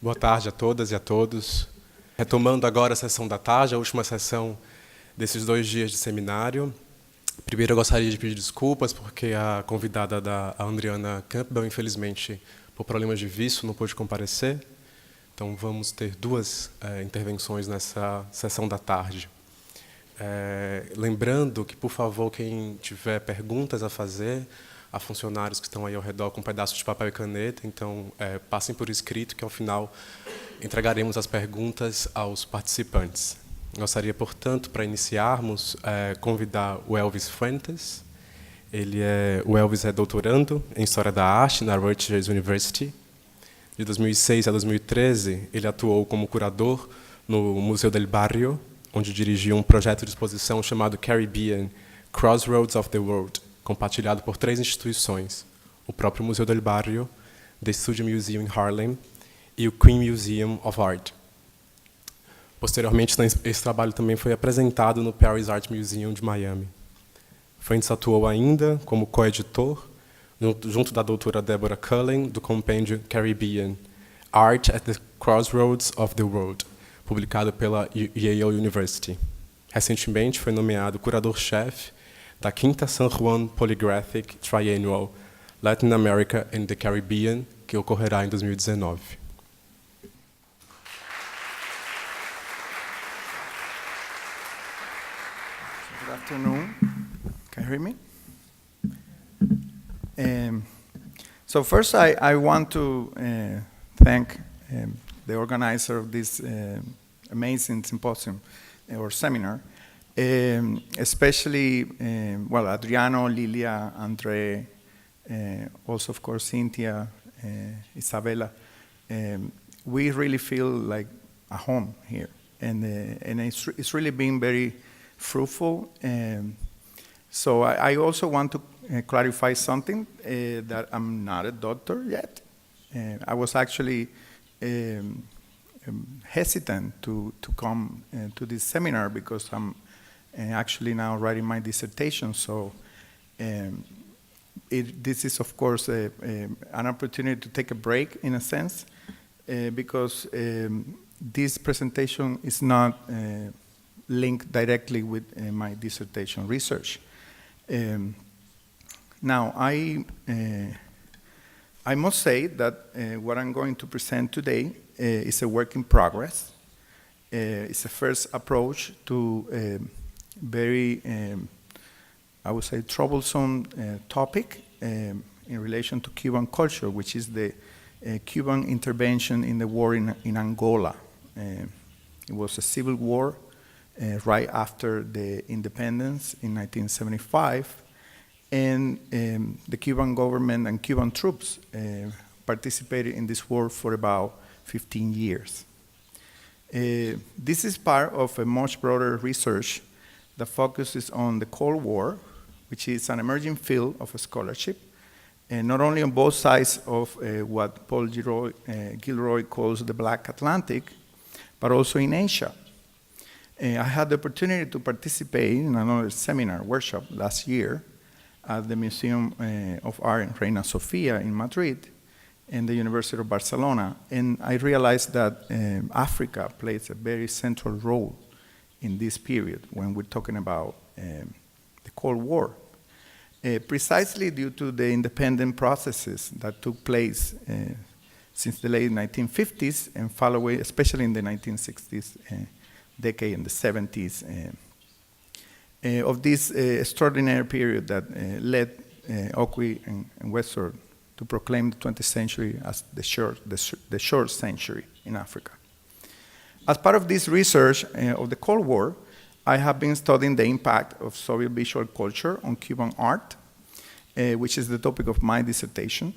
Boa tarde a todas e a todos. Retomando agora a sessão da tarde, a última sessão desses 2 dias de seminário. Primeiro, eu gostaria de pedir desculpas, porque a convidada da ANDRIANNA CAMPBELL, infelizmente, por problemas de visto, não pôde comparecer. Então, vamos ter 2 intervenções nessa sessão da tarde. Lembrando que, por favor, quem tiver perguntas a fazer, há funcionários que estão aí ao redor com pedaços de papel e caneta, então passem por escrito, que ao final entregaremos as perguntas aos participantes. Gostaria, portanto, para iniciarmos, convidar o ELVIS FUENTES. O ELVIS é doutorando em História da Arte na Rutgers University. De 2006 a 2013, ele atuou como curador no Museu del Barrio, onde dirigiu um projeto de exposição chamado Caribbean, Crossroads of the World, compartilhado por 3 instituições, o próprio Museu del Barrio, The Studio Museum in Harlem e o Queen Museum of Art. Posteriormente, esse trabalho também foi apresentado no Paris Art Museum de Miami. Fuentes atuou ainda como coeditor, junto da doutora Deborah Cullen, do compêndio Caribbean, Art at the Crossroads of the World, publicado pela Yale University. Recentemente, foi nomeado curador-chefe da 5ª San Juan Polygraphic Triennial Latin America and the Caribbean, que ocorrerá em 2019. Good afternoon. Can you hear me? So first, I want to thank the organizer of this amazing symposium or seminar, especially, well, Adriano, Lilia, Andre, also, of course, Cynthia, Isabella. We really feel like a home here, and it's really been very fruitful. So I also want to clarify something, that I'm not a doctor yet. I was actually hesitant to come to this seminar because I'm actually now writing my dissertation. So this is, of course, an opportunity to take a break, in a sense, because this presentation is not linked directly with my dissertation research. Now, I must say that what I'm going to present today is a work in progress. It's a first approach to very, I would say, troublesome topic in relation to Cuban culture, which is the Cuban intervention in the war in Angola. It was a civil war right after the independence in 1975, and the Cuban government and Cuban troops participated in this war for about 15 years. This is part of a much broader research that focuses on the Cold War, which is an emerging field of scholarship, and not only on both sides of what Paul Gilroy calls the Black Atlantic, but also in Asia. I had the opportunity to participate in another seminar workshop last year at the Museum of Art in Reina Sofia in Madrid and the University of Barcelona, and I realized that Africa plays a very central role in this period when we're talking about the Cold War, precisely due to the independent processes that took place since the late 1950s and following, especially in the 1960s decade and the 70s, of this extraordinary period that led HUEY and Weist to proclaim the 20th century as the short century in Africa. As part of this research of the Cold War, I have been studying the impact of Soviet visual culture on Cuban art, which is the topic of my dissertation.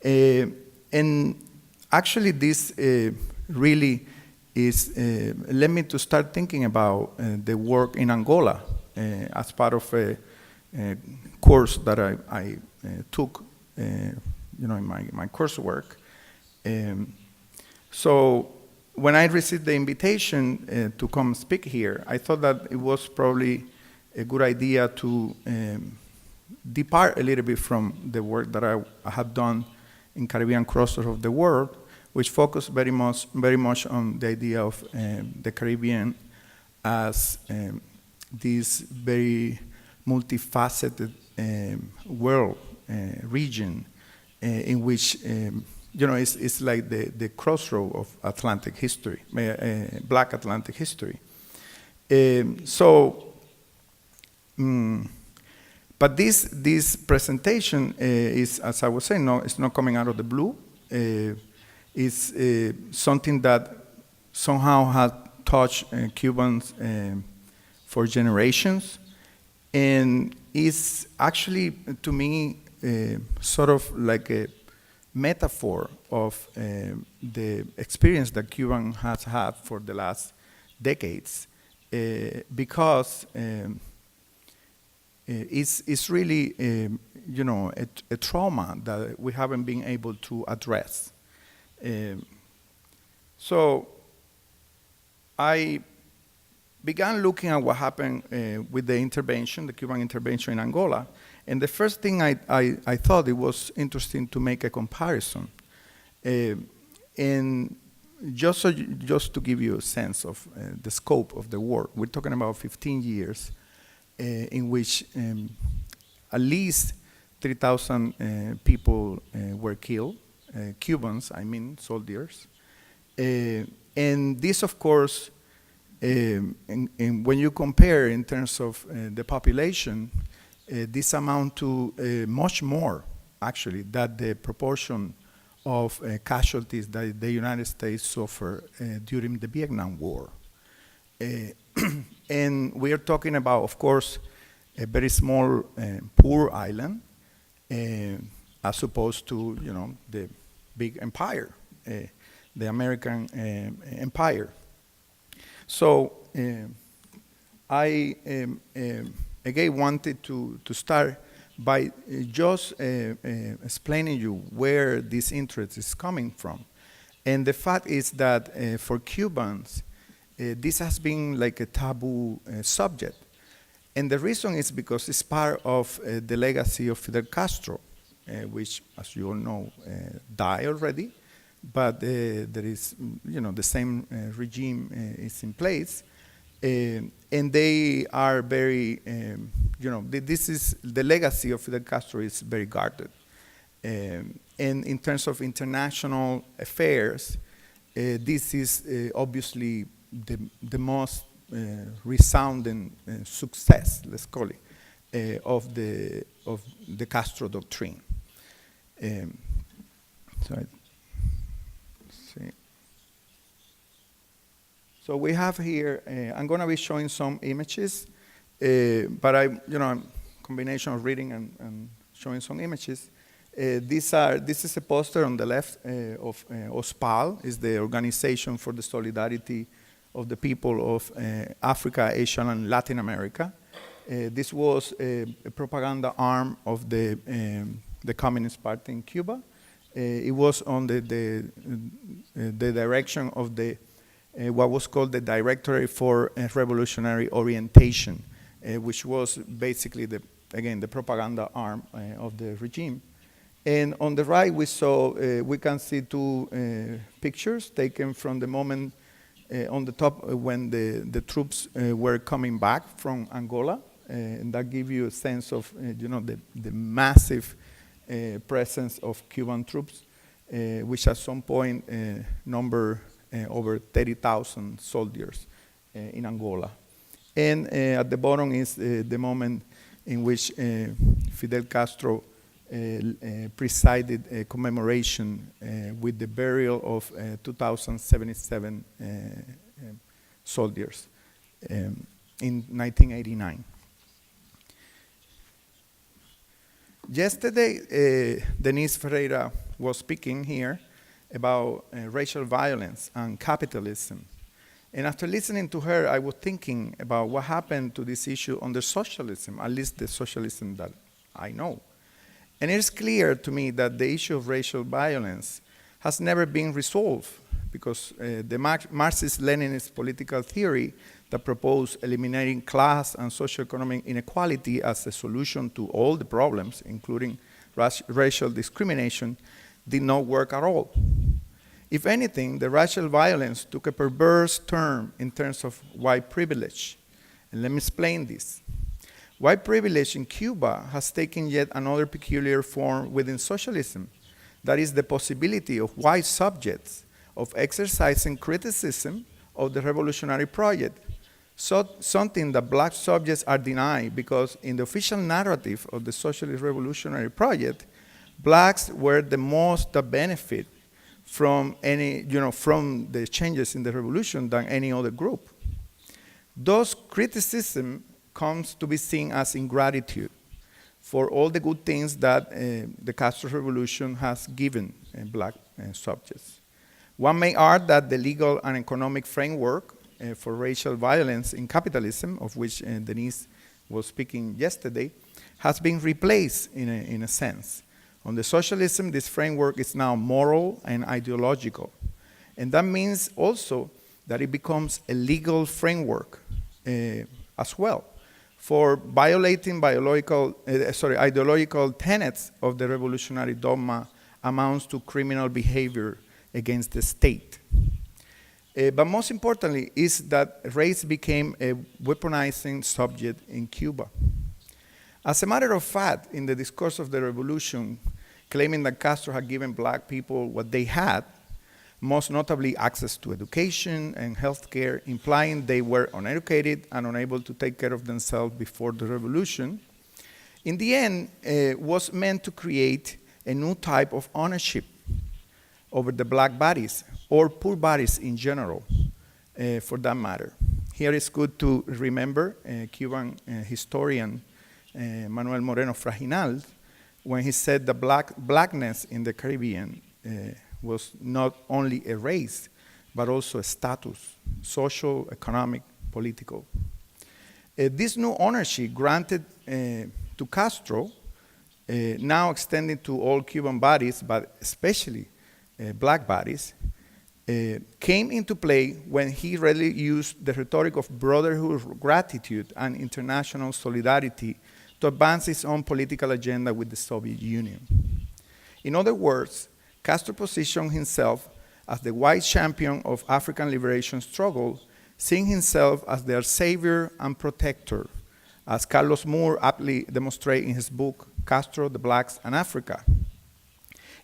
And actually this really led me to start thinking about the work in Angola as part of a course that I took, in my coursework. So when I received the invitation to come speak here, I thought that it was probably a good idea to depart a little bit from the work that I have done in Caribbean Crossroads of the World, which focus very much on the idea of the Caribbean as this very multifaceted world, region, in which it's like the crossroad of Atlantic history, Black Atlantic history. But this presentation is, as I was saying, it's not coming out of the blue. It's something that somehow has touched Cubans for generations, and is actually, to me, sort of like a metaphor of the experience that Cuban has had for the last decades, because it's really a trauma that we haven't been able to address. So I began looking at what happened with the intervention, the Cuban intervention in Angola, and the first thing I thought it was interesting to make a comparison. And just to give you a sense of the scope of the war, we're talking about 15 years in which at least 3,000 people were killed, Cubans, I mean, soldiers. And this, of course, and when you compare in terms of the population, this amount to much more, actually, than the proportion of casualties that the United States suffered during the Vietnam War. And we are talking about, of course, a very small, poor island, as opposed to, the big empire, the American empire. So I again wanted to start by just explaining you where this interest is coming from. And the fact is that for Cubans, this has been like a taboo subject. And the reason is because it's part of the legacy of Fidel Castro, which, as you all know, died already. But there is, the same regime is in place. And they are very, this is, the legacy of Fidel Castro is very guarded. And in terms of international affairs, this is obviously the most resounding success, let's call it, of the Castro doctrine. So we have here, I'm going to be showing some images, but I'm combination of reading and showing some images. This is a poster on the left of OSPAL, is the Organization for the Solidarity of the People of Africa, Asia, and Latin America. This was a propaganda arm of the Communist Party in Cuba. It was on the direction of the what was called the Directorate for Revolutionary Orientation, which was basically the propaganda arm of the regime. And on the right, we can see two pictures taken from the moment on the top when the troops were coming back from Angola, and that gives you a sense of the massive presence of Cuban troops, which at some point number over 30,000 soldiers in Angola. And at the bottom is the moment in which Fidel Castro presided a commemoration with the burial of 2,077 soldiers in 1989. Yesterday, Denise Ferreira was speaking here about racial violence and capitalism. And after listening to her, I was thinking about what happened to this issue under socialism, at least the socialism that I know. And it's clear to me that the issue of racial violence has never been resolved, because the Marxist-Leninist political theory that proposed eliminating class and socioeconomic inequality as a solution to all the problems, including racial discrimination, did not work at all. If anything, the racial violence took a perverse turn in terms of white privilege. And let me explain this. White privilege in Cuba has taken yet another peculiar form within socialism. That is the possibility of white subjects of exercising criticism of the revolutionary project. So, something that black subjects are denied because in the official narrative of the socialist revolutionary project, blacks were the most that benefit from from the changes in the revolution than any other group. Thus, criticism comes to be seen as ingratitude for all the good things that the Castro Revolution has given black subjects. One may argue that the legal and economic framework for racial violence in capitalism, of which Denise was speaking yesterday, has been replaced in a sense. Under socialism, this framework is now moral and ideological. And that means also that it becomes a legal framework as well for violating ideological tenets of the revolutionary dogma amounts to criminal behavior against the state. But most importantly is that race became a weaponizing subject in Cuba. As a matter of fact, in the discourse of the revolution, claiming that Castro had given black people what they had, most notably access to education and health care, implying they were uneducated and unable to take care of themselves before the revolution, in the end was meant to create a new type of ownership over the black bodies, or poor bodies in general, for that matter. Here it's good to remember Cuban historian Manuel Moreno Fraginal, when he said that blackness in the Caribbean was not only a race, but also a status, social, economic, political. This new ownership granted to Castro, now extending to all Cuban bodies, but especially black bodies, came into play when he really used the rhetoric of brotherhood, gratitude, and international solidarity to advance his own political agenda with the Soviet Union. In other words, Castro positioned himself as the white champion of African liberation struggle, seeing himself as their savior and protector, as Carlos Moore aptly demonstrates in his book, Castro, the Blacks, and Africa.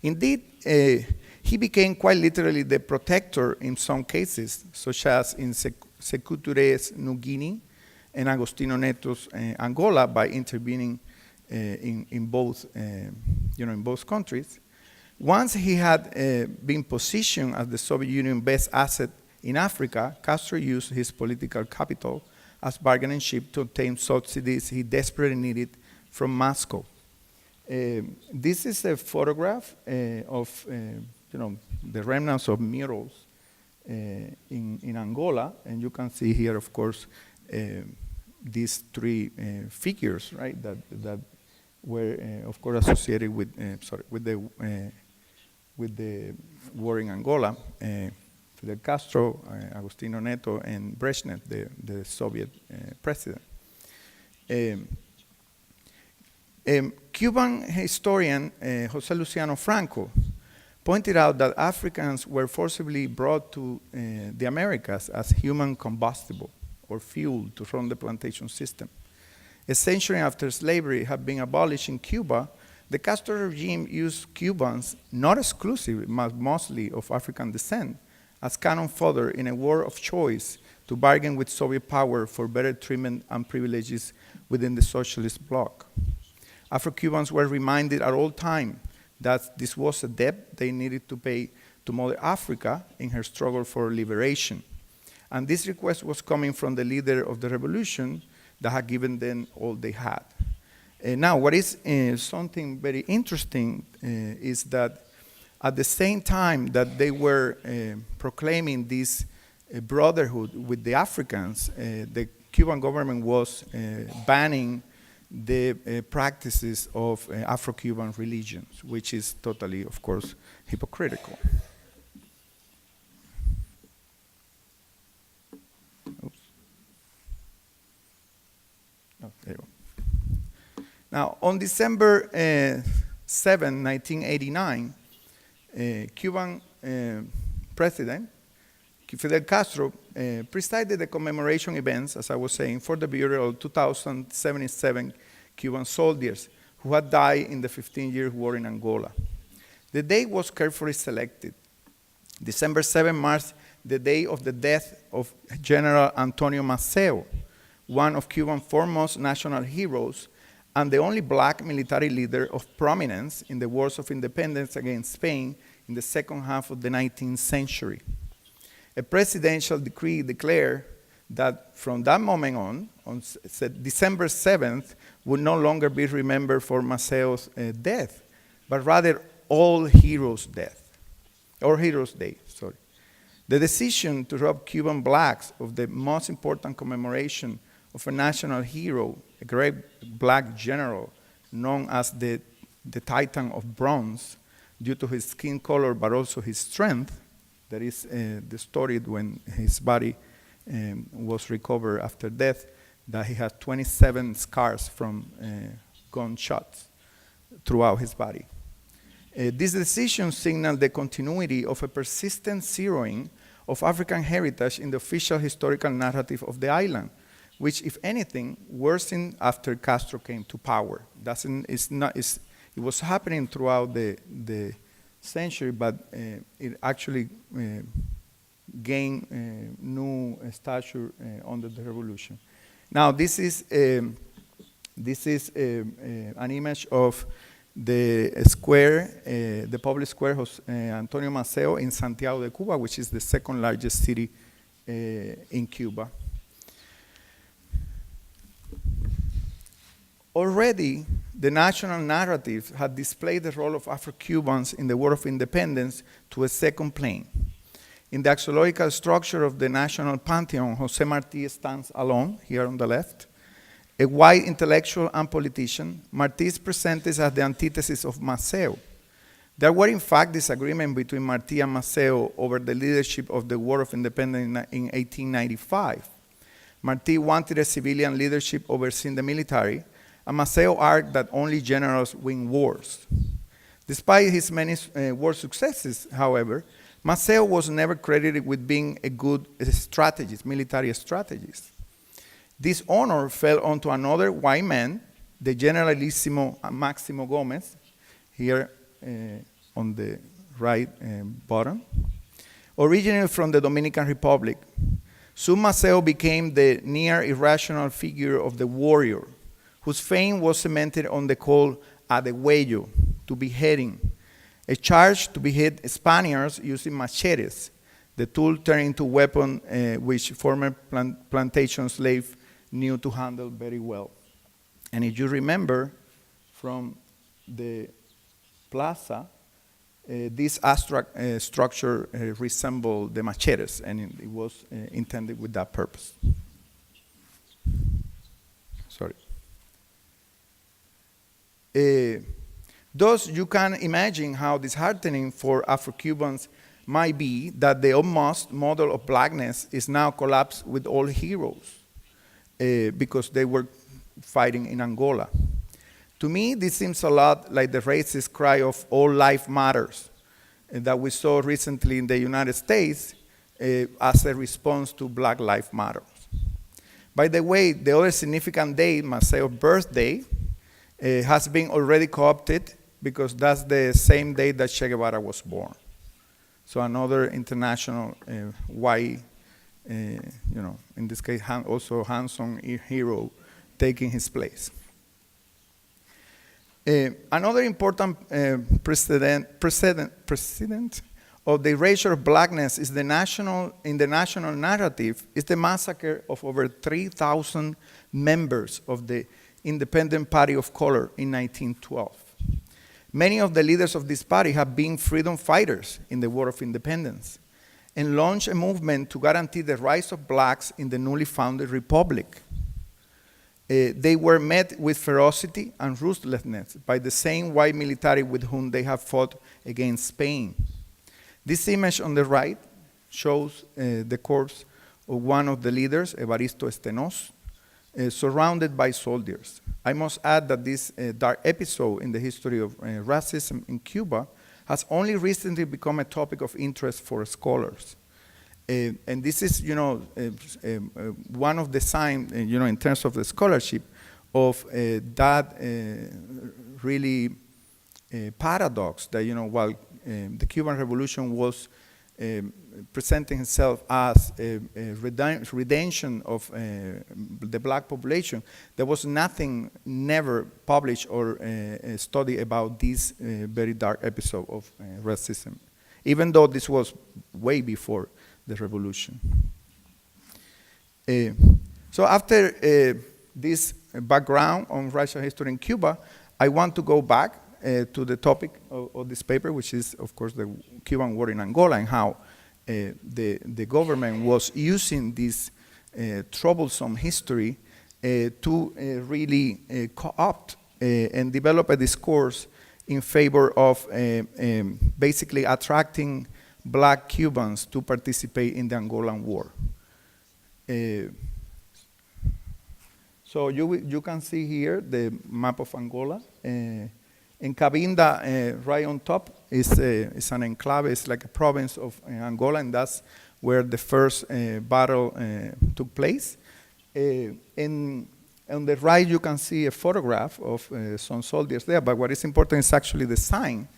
Indeed, he became quite literally the protector in some cases, such as in Sékou Touré's New Guinea and Agostinho Neto's Angola, by intervening in both countries. Once he had been positioned as the Soviet Union's best asset in Africa, Castro used his political capital as bargaining chip to obtain subsidies he desperately needed from Moscow. This is a photograph of the remnants of murals in Angola, and you can see here, of course, these three figures, right, that were, of course, associated with the war in Angola. Fidel Castro, Agostinho Neto, and Brezhnev, the Soviet president. Cuban historian Jose Luciano Franco pointed out that Africans were forcibly brought to the Americas as human combustible or fuel to run the plantation system. A century after slavery had been abolished in Cuba, the Castro regime used Cubans, not exclusively, but mostly of African descent, as cannon fodder in a war of choice to bargain with Soviet power for better treatment and privileges within the socialist bloc. Afro-Cubans were reminded at all times that this was a debt they needed to pay to Mother Africa in her struggle for liberation. And this request was coming from the leader of the revolution that had given them all they had. Now, what is something very interesting is that at the same time that they were proclaiming this brotherhood with the Africans, the Cuban government was banning the practices of Afro-Cuban religions, which is totally, of course, hypocritical. Oops. Oh, there you go. Now, on December 7, 1989, Cuban president, Fidel Castro, presided the commemoration events, as I was saying, for the burial of 2,077 Cuban soldiers who had died in the 15-year war in Angola. The date was carefully selected. December 7 marks the day of the death of General Antonio Maceo, one of Cuba's foremost national heroes and the only black military leader of prominence in the wars of independence against Spain in the second half of the 19th century. A presidential decree declared that from that moment on December 7th would no longer be remembered for Maceo's death, but rather All Heroes' Death, or Heroes' Day, sorry. The decision to rob Cuban blacks of the most important commemoration of a national hero, a great black general known as the Titan of Bronze, due to his skin color but also his strength. That is the story when his body was recovered after death, that he had 27 scars from gunshots throughout his body. This decision signaled the continuity of a persistent zeroing of African heritage in the official historical narrative of the island, which, if anything, worsened after Castro came to power. It was happening throughout the century, but it actually gained new stature under the revolution. Now, this is an image of the square, the public square of Antonio Maceo in Santiago de Cuba, which is the second largest city in Cuba. Already, the national narrative had displayed the role of Afro-Cubans in the War of Independence to a second plane. In the axiological structure of the national pantheon, José Martí stands alone, here on the left. A white intellectual and politician, Martí is presented as the antithesis of Maceo. There were, in fact, disagreements between Martí and Maceo over the leadership of the War of Independence in 1895. Martí wanted a civilian leadership overseeing the military, and Maceo argued that only generals win wars. Despite his many war successes, however, Maceo was never credited with being a good strategist, military strategist. This honor fell onto another white man, the Generalissimo Máximo Gómez, here on the right bottom, originally from the Dominican Republic. Soon Maceo became the near irrational figure of the warrior, whose fame was cemented on the call a degüello, to beheading, a charge to behead Spaniards using machetes, the tool turned into a weapon which former plantation slaves knew to handle very well. And if you remember from the plaza, this abstract structure resembled the machetes, and it was intended with that purpose. Sorry. Thus, you can imagine how disheartening for Afro-Cubans might be that the almost model of blackness is now collapsed with all heroes because they were fighting in Angola. To me, this seems a lot like the racist cry of all life matters that we saw recently in the United States as a response to Black Lives Matter. By the way, the other significant day, Maceo's birthday, has been already co-opted because that's the same day that Che Guevara was born. So another international white, in this case, also handsome hero taking his place. Another important precedent of the erasure of blackness is in the national narrative is the massacre of over 3,000 members of the Independent Party of Color in 1912. Many of the leaders of this party have been freedom fighters in the War of Independence and launched a movement to guarantee the rights of blacks in the newly founded republic. They were met with ferocity and ruthlessness by the same white military with whom they have fought against Spain. This image on the right shows the corpse of one of the leaders, Evaristo Estenos, surrounded by soldiers. I must add that this dark episode in the history of racism in Cuba has only recently become a topic of interest for scholars. And this is, one of the signs, in terms of the scholarship, of that really paradox that, while the Cuban Revolution was presenting itself as a redemption of the black population, there was nothing never published or a study about this very dark episode of racism, even though this was way before the revolution. So after this background on racial history in Cuba, I want to go back to the topic of this paper, which is, of course, the Cuban war in Angola, and how the government was using this troublesome history to really co-opt and develop a discourse in favor of basically attracting black Cubans to participate in the Angolan war. So you can see here the map of Angola. In Cabinda, right on top, is an enclave. It's like a province of Angola, and that's where the first battle took place. On the right, you can see a photograph of some soldiers there, but what is important is actually the sign,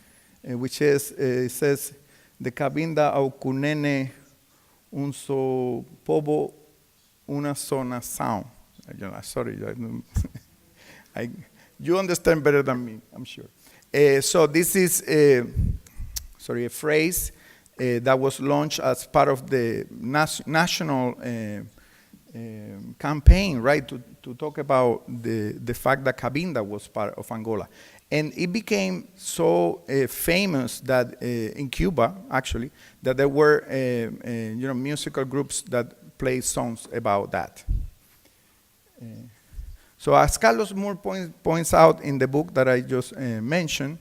which is, it says, "De Cabinda ao Cunene un so povo una zona sound." Sorry, you understand better than me, I'm sure. So this is a phrase that was launched as part of the national campaign, right, to talk about the fact that Cabinda was part of Angola. And it became so famous that in Cuba, actually, that there were musical groups that played songs about that. So as Carlos Moore points out in the book that I just mentioned,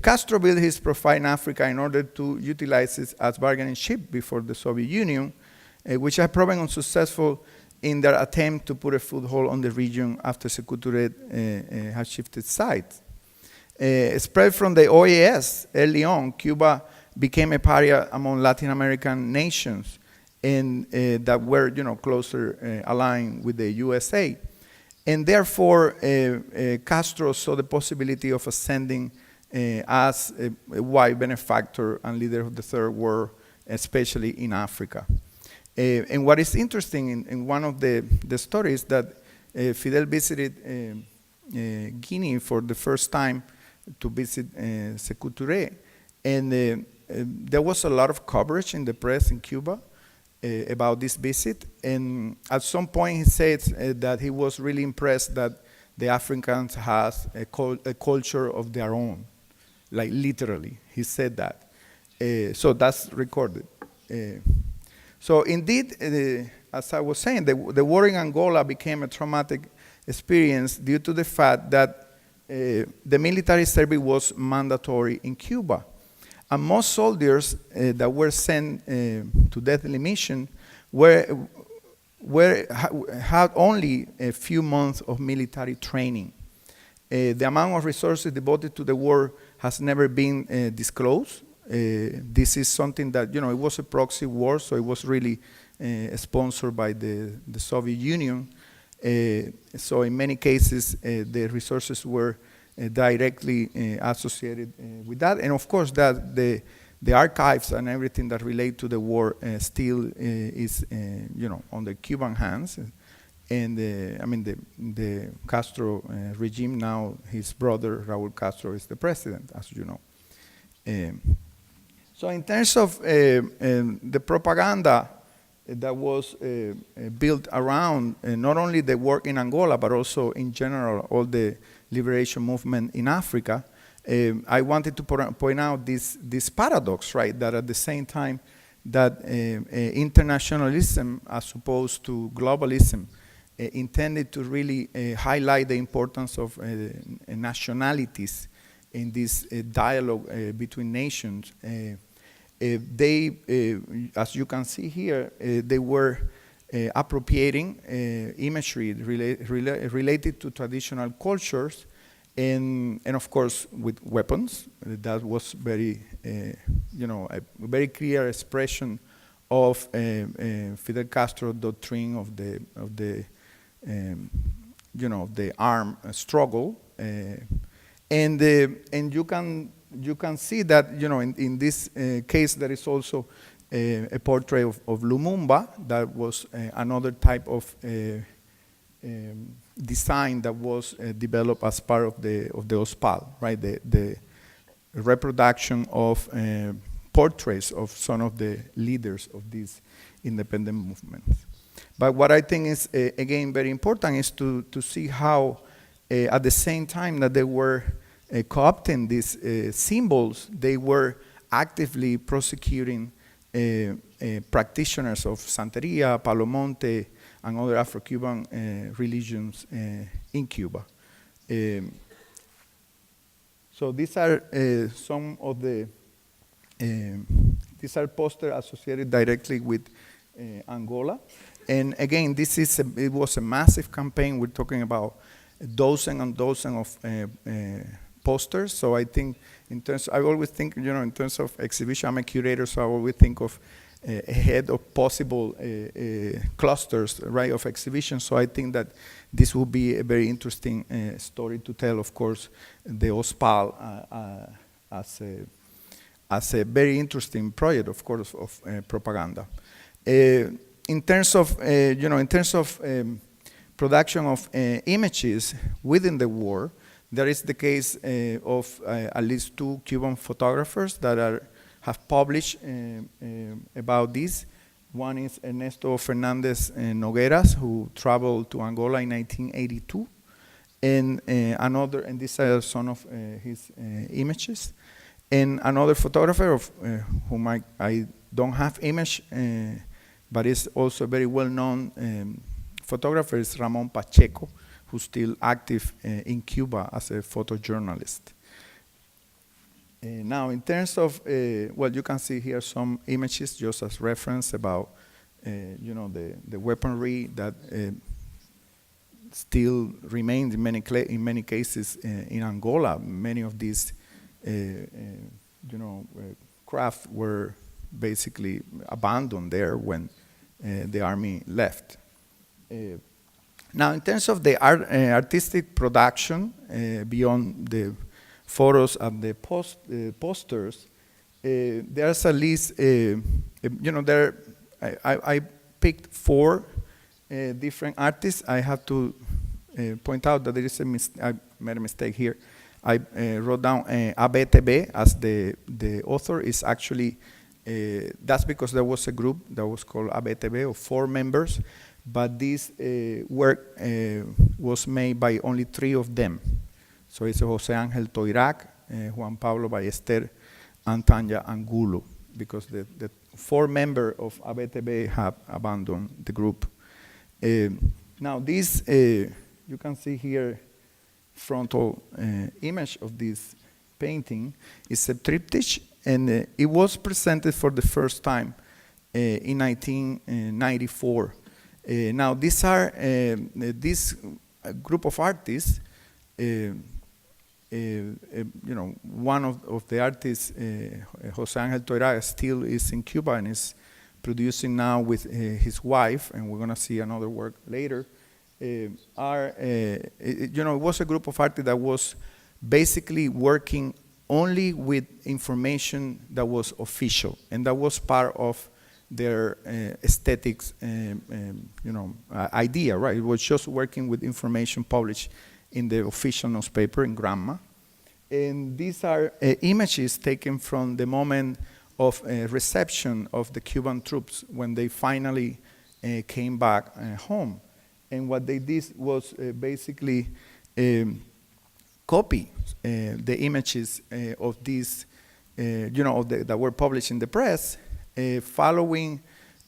Castro built his profile in Africa in order to utilize it as bargaining chip before the Soviet Union, which had proven unsuccessful in their attempt to put a foothold on the region after Sékou Touré had shifted sides. Spread from the OAS early on, Cuba became a pariah among Latin American nations and that were closer aligned with the USA. And therefore, Castro saw the possibility of ascending as a white benefactor and leader of the Third World, especially in Africa. And what is interesting in one of the stories that Fidel visited Guinea for the first time to visit Sékou Touré, and there was a lot of coverage in the press in Cuba about this visit, and at some point he said that he was really impressed that the Africans has a culture of their own, like literally, he said that. So that's recorded. So indeed, as I was saying, the war in Angola became a traumatic experience due to the fact that the military service was mandatory in Cuba. And most soldiers that were sent to deadly mission had only a few months of military training. The amount of resources devoted to the war has never been disclosed. This is something that, it was a proxy war, so it was really sponsored by the Soviet Union. So in many cases, the resources were directly associated with that. And of course, that the archives and everything that relate to the war still is, on the Cuban hands. And the Castro regime now, his brother Raúl Castro is the president, as you know. So in terms of the propaganda that was built around not only the work in Angola, but also in general, all the liberation movement in Africa, I wanted to point out this paradox, right? That at the same time that internationalism, as opposed to globalism, intended to really highlight the importance of nationalities in this dialogue between nations. They, as you can see here, they were appropriating imagery related to traditional cultures and of course with weapons. That was very, a very clear expression of Fidel Castro doctrine of the armed struggle, and you can see that in this case there is also a portrait of Lumumba. That was another type of design that was developed as part of the OSPAL, right? The reproduction of portraits of some of the leaders of these independent movements. But what I think is, again, very important is to see how, at the same time that they were co-opting these symbols, they were actively prosecuting practitioners of Santeria, Palo Monte, and other Afro-Cuban religions in Cuba. So these are some of the, these are posters associated directly with Angola. And again, it was a massive campaign. We're talking about dozens and dozens of posters. So I think I always think, in terms of exhibition, I'm a curator, so I always think of ahead of possible clusters, right, of exhibitions. So I think that this will be a very interesting story to tell, of course, the OSPAL as a very interesting project, of course, of propaganda. In terms of, production of images within the war, there is the case of at least 2 Cuban photographers that have published about this. One is Ernesto Fernandez Nogueras, who traveled to Angola in 1982, and these are some of his images. And another photographer of whom I don't have image, but is also a very well-known photographer, is Ramon Pacheco, who's still active in Cuba as a photojournalist. Now, in terms of, you can see here some images just as reference about, the weaponry that still remains in many cases in Angola. Many of these, craft were basically abandoned there when the army left. Now, in terms of the artistic production, beyond the photos and the posters, there's at least, I picked 4 different artists. I have to point out that there is I made a mistake here. I wrote down ABTB as the author. Is actually, that's because there was a group that was called ABTB of 4 members, but this work was made by only 3 of them. So it's Jose Angel Toirac, Juan Pablo Ballester, and Tanya Angulo, because the 4 members of ABTB have abandoned the group. Now this, you can see here, frontal image of this painting is a triptych, and it was presented for the first time in 1994. Now these are this group of artists. One of the artists, Jose Angel Toirac, still is in Cuba and is producing now with his wife, and we're going to see another work later. It was a group of artists that was basically working only with information that was official, and that was part of their aesthetics, idea, right? It was just working with information published in the official newspaper in Granma. And these are images taken from the moment of reception of the Cuban troops when they finally came back home. And what they did was basically copy the images of these, that were published in the press, following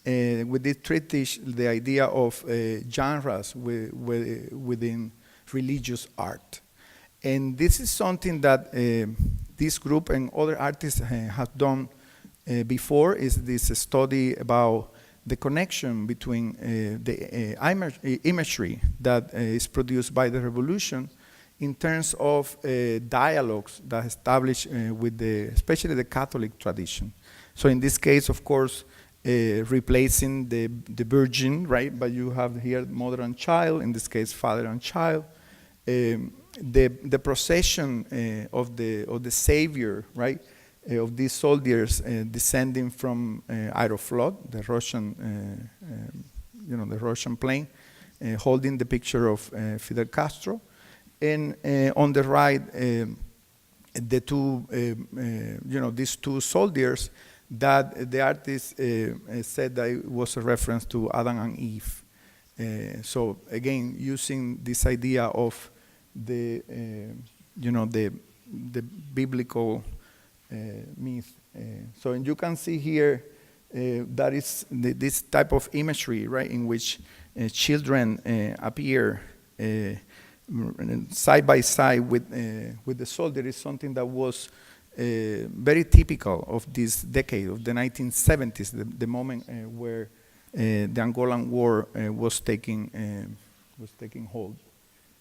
with this triptych the idea of genres within religious art. And this is something that this group and other artists have done before, is this study about the connection between the imagery that is produced by the revolution in terms of dialogues that established with especially the Catholic tradition. So in this case, of course, replacing the virgin, right? But you have here mother and child, in this case, father and child. The procession of the Savior, right? Of these soldiers descending from Aeroflot, the Russian, the Russian plane, holding the picture of Fidel Castro. And on the right, the two, these two soldiers that the artist said that it was a reference to Adam and Eve. So again, using this idea of the biblical myth. So you can see here that is this type of imagery, right, in which children appear side by side with the soldier is something that was very typical of this decade, of the 1970s, the moment where the Angolan War was taking hold.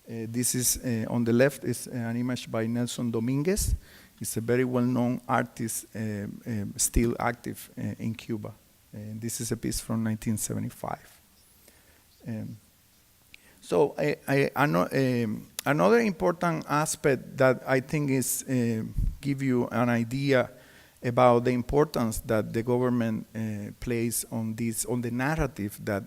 This is on the left is an image by Nelson Dominguez. He's a very well-known artist, still active in Cuba. This is a piece from 1975. So another important aspect that I think is give you an idea about the importance that the government plays on the narrative that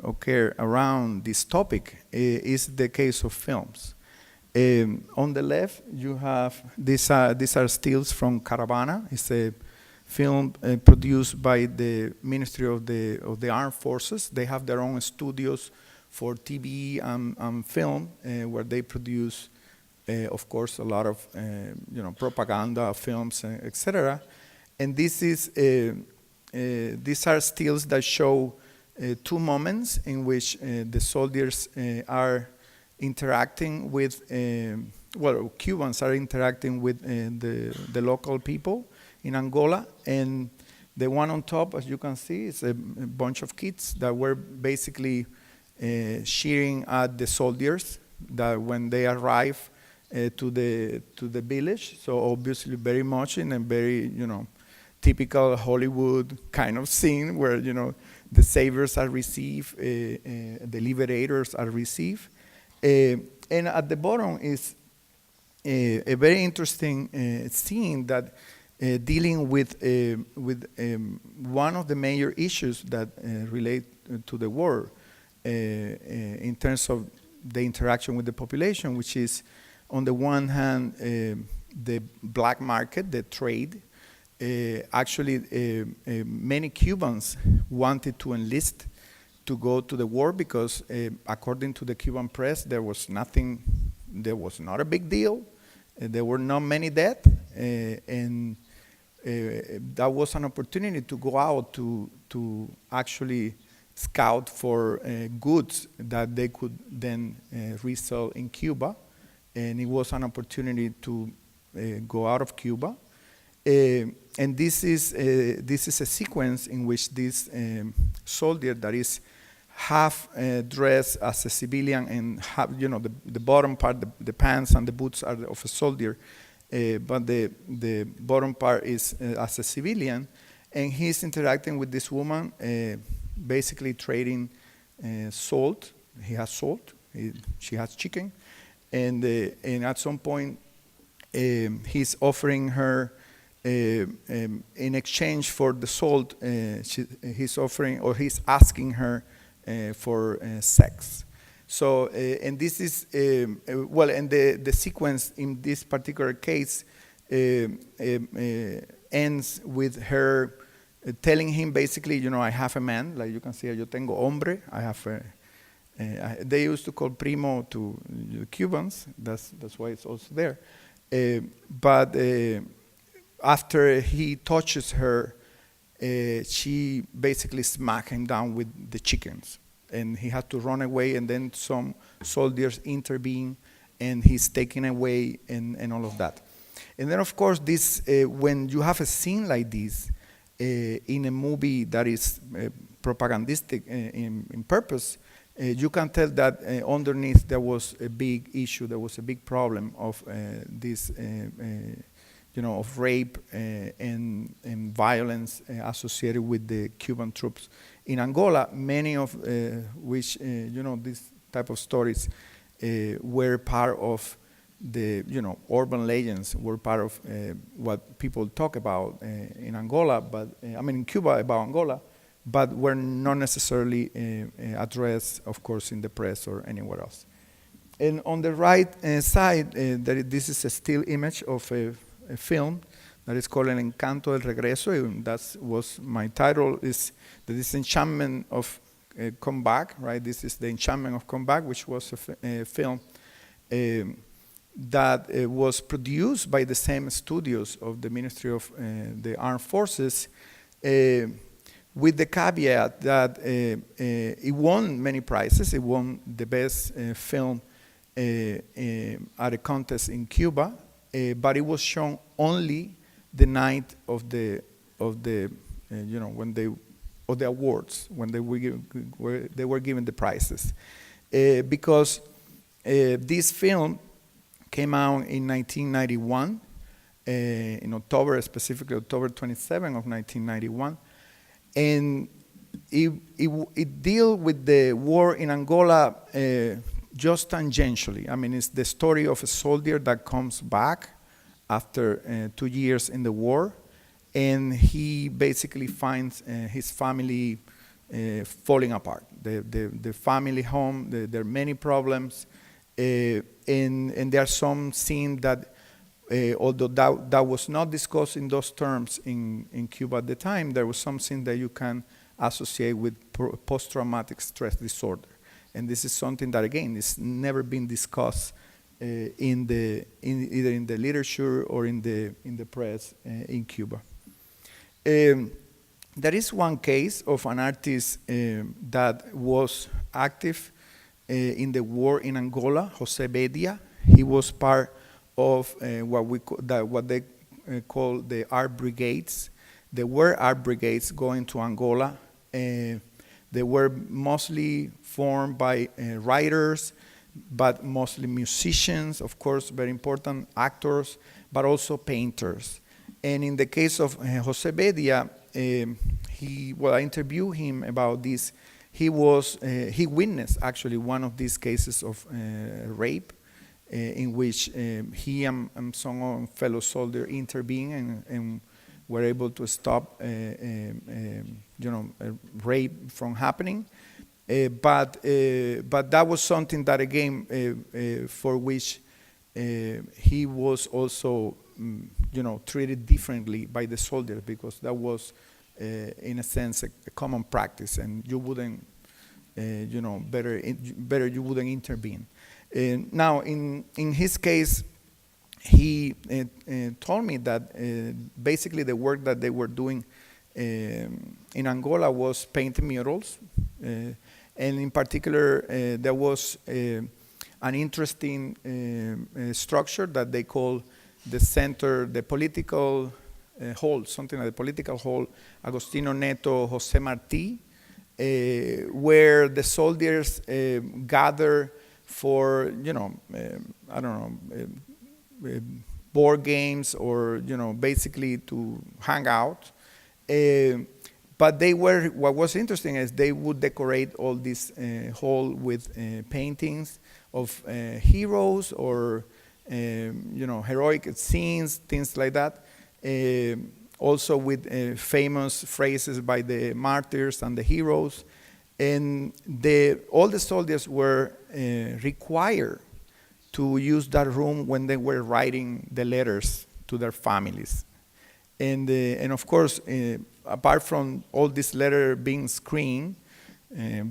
occur around this topic is the case of films. On the left, you have these are stills from Caravana. It's a film produced by the Ministry of the Armed Forces. They have their own studios for TV and film, where they produce, of course, a lot of propaganda films, etc. And this is these are stills that show two moments in which the soldiers are interacting with, Cubans are interacting with the local people in Angola. And the one on top, as you can see, is a bunch of kids that were basically cheering at the soldiers that when they arrive to the village. So obviously very much in a very typical Hollywood kind of scene where the saviors are received, the liberators are received, and at the bottom is a very interesting scene that dealing with one of the major issues that relate to the war in terms of the interaction with the population, which is on the one hand the black market, the trade. Actually, many Cubans wanted to enlist to go to the war because, according to the Cuban press, there was not a big deal. There were not many dead, and that was an opportunity to go out to actually scout for goods that they could then resell in Cuba, and it was an opportunity to go out of Cuba. And this is a sequence in which this soldier that is half dressed as a civilian and half, the bottom part, the pants and the boots are of a soldier, but the bottom part is as a civilian, and he's interacting with this woman, basically trading salt. He has salt, she has chicken, and at some point he's offering her, in exchange for the salt, he's asking her for sex. So, and this is, and the sequence in this particular case ends with her telling him basically, I have a man, like you can see, yo tengo hombre, I have they used to call primo to Cubans, that's why it's also there. But after he touches her, she basically smacks him down with the chickens. And he had to run away, and then some soldiers intervene, and he's taken away, and all of that. And then, of course, this when you have a scene like this in a movie that is propagandistic in purpose, you can tell that underneath there was a big issue, there was a big problem of this, of rape and violence associated with the Cuban troops in Angola, many of which, these type of stories were part of the, urban legends, were part of what people talk about in Angola, but in Cuba about Angola, but were not necessarily addressed, of course, in the press or anywhere else. And on the right side, this is a still image of a film that is called El Encanto del Regreso, and that was my title, is the Disenchantment of Comeback, right? This is The Enchantment of Comeback, which was a film that was produced by the same studios of the Ministry of the Armed Forces, with the caveat that it won many prizes. It won the best film at a contest in Cuba, but it was shown only the night of the awards, when they were given the prizes, because this film came out in 1991, in October, specifically October 27 of 1991, and it deals with the war in Angola just tangentially. It's the story of a soldier that comes back after 2 years in the war, and he basically finds his family falling apart. The family home, there are many problems, and there are some scenes that, although that was not discussed in those terms in Cuba at the time, there was something that you can associate with post-traumatic stress disorder. And this is something that, again, is never been discussed either in the literature or in the press in Cuba. There is one case of an artist that was active in the war in Angola, Jose Bedia. He was part of what they call the art brigades. There were art brigades going to Angola. They were mostly formed by writers, but mostly musicians, of course, very important actors, but also painters. And in the case of Jose Bedia, I interviewed him about this. He witnessed actually one of these cases of rape, in which he and some fellow soldier intervened and were able to stop rape from happening. But that was something that, again, for which he was also treated differently by the soldiers, because that was, in a sense, a common practice, and you wouldn't, better you wouldn't intervene. Now, in his case, he told me that basically the work that they were doing in Angola was painting murals, and in particular, there was an interesting structure that they call the center, the political hall, something like the political hall, Agostino Neto Jose Marti, where the soldiers gather for, board games or, basically to hang out. But what was interesting is they would decorate all this hall with paintings of heroes or, heroic scenes, things like that. Also with famous phrases by the martyrs and the heroes. And all the soldiers were required to use that room when they were writing the letters to their families. And of course, apart from all this letter being screened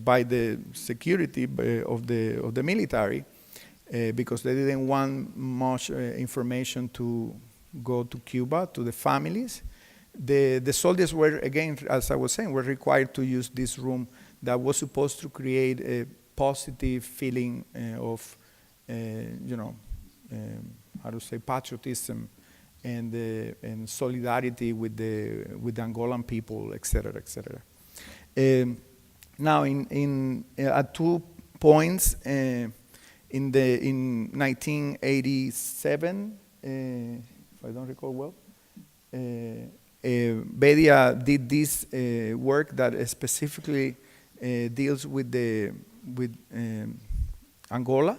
by the security of the military, because they didn't want much information to go to Cuba, to the families, the soldiers were, again, as I was saying, were required to use this room that was supposed to create a positive feeling of, patriotism and solidarity with the Angolan people, et cetera, et cetera. Now, at 2 points in 1987, if I don't recall well, Bedia did this work that specifically deals with Angola,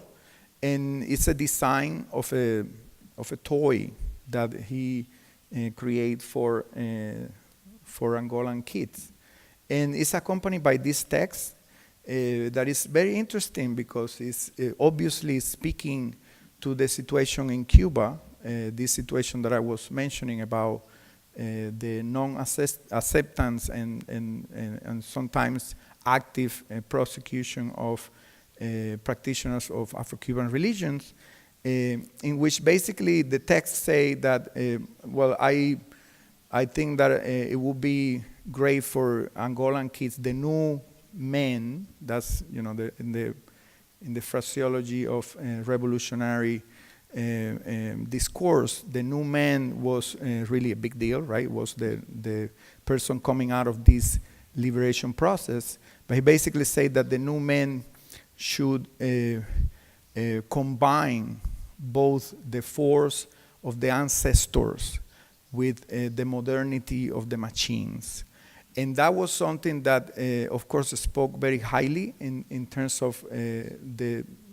and it's a design of a toy that he created for Angolan kids, and it's accompanied by this text that is very interesting because it's obviously speaking to the situation in Cuba, this situation that I was mentioning about the non-acceptance and sometimes active prosecution of practitioners of Afro-Cuban religions, in which basically the texts say that, well, I think that it would be great for Angolan kids, the new men, that's, you know, in the phraseology of revolutionary discourse, the new man was really a big deal, right? Was the person coming out of this liberation process. But he basically said that the new man should combine both the force of the ancestors with the modernity of the machines. And that was something that, of course, spoke very highly in terms of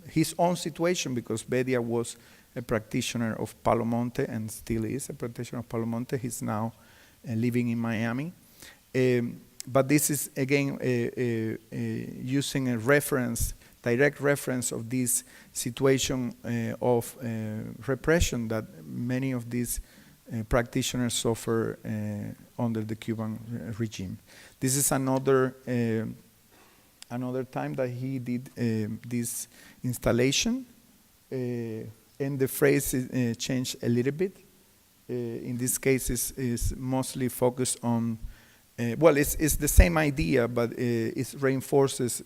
his own situation, because Bedia was a practitioner of Palo Monte and still is a practitioner of Palo Monte. He's now living in Miami. But this is, again, using a reference, direct reference of this situation of repression that many of these practitioners suffer under the Cuban regime. This is another time that he did this installation, and the phrase changed a little bit. In this case, is mostly focused on, well, it's the same idea, but it reinforces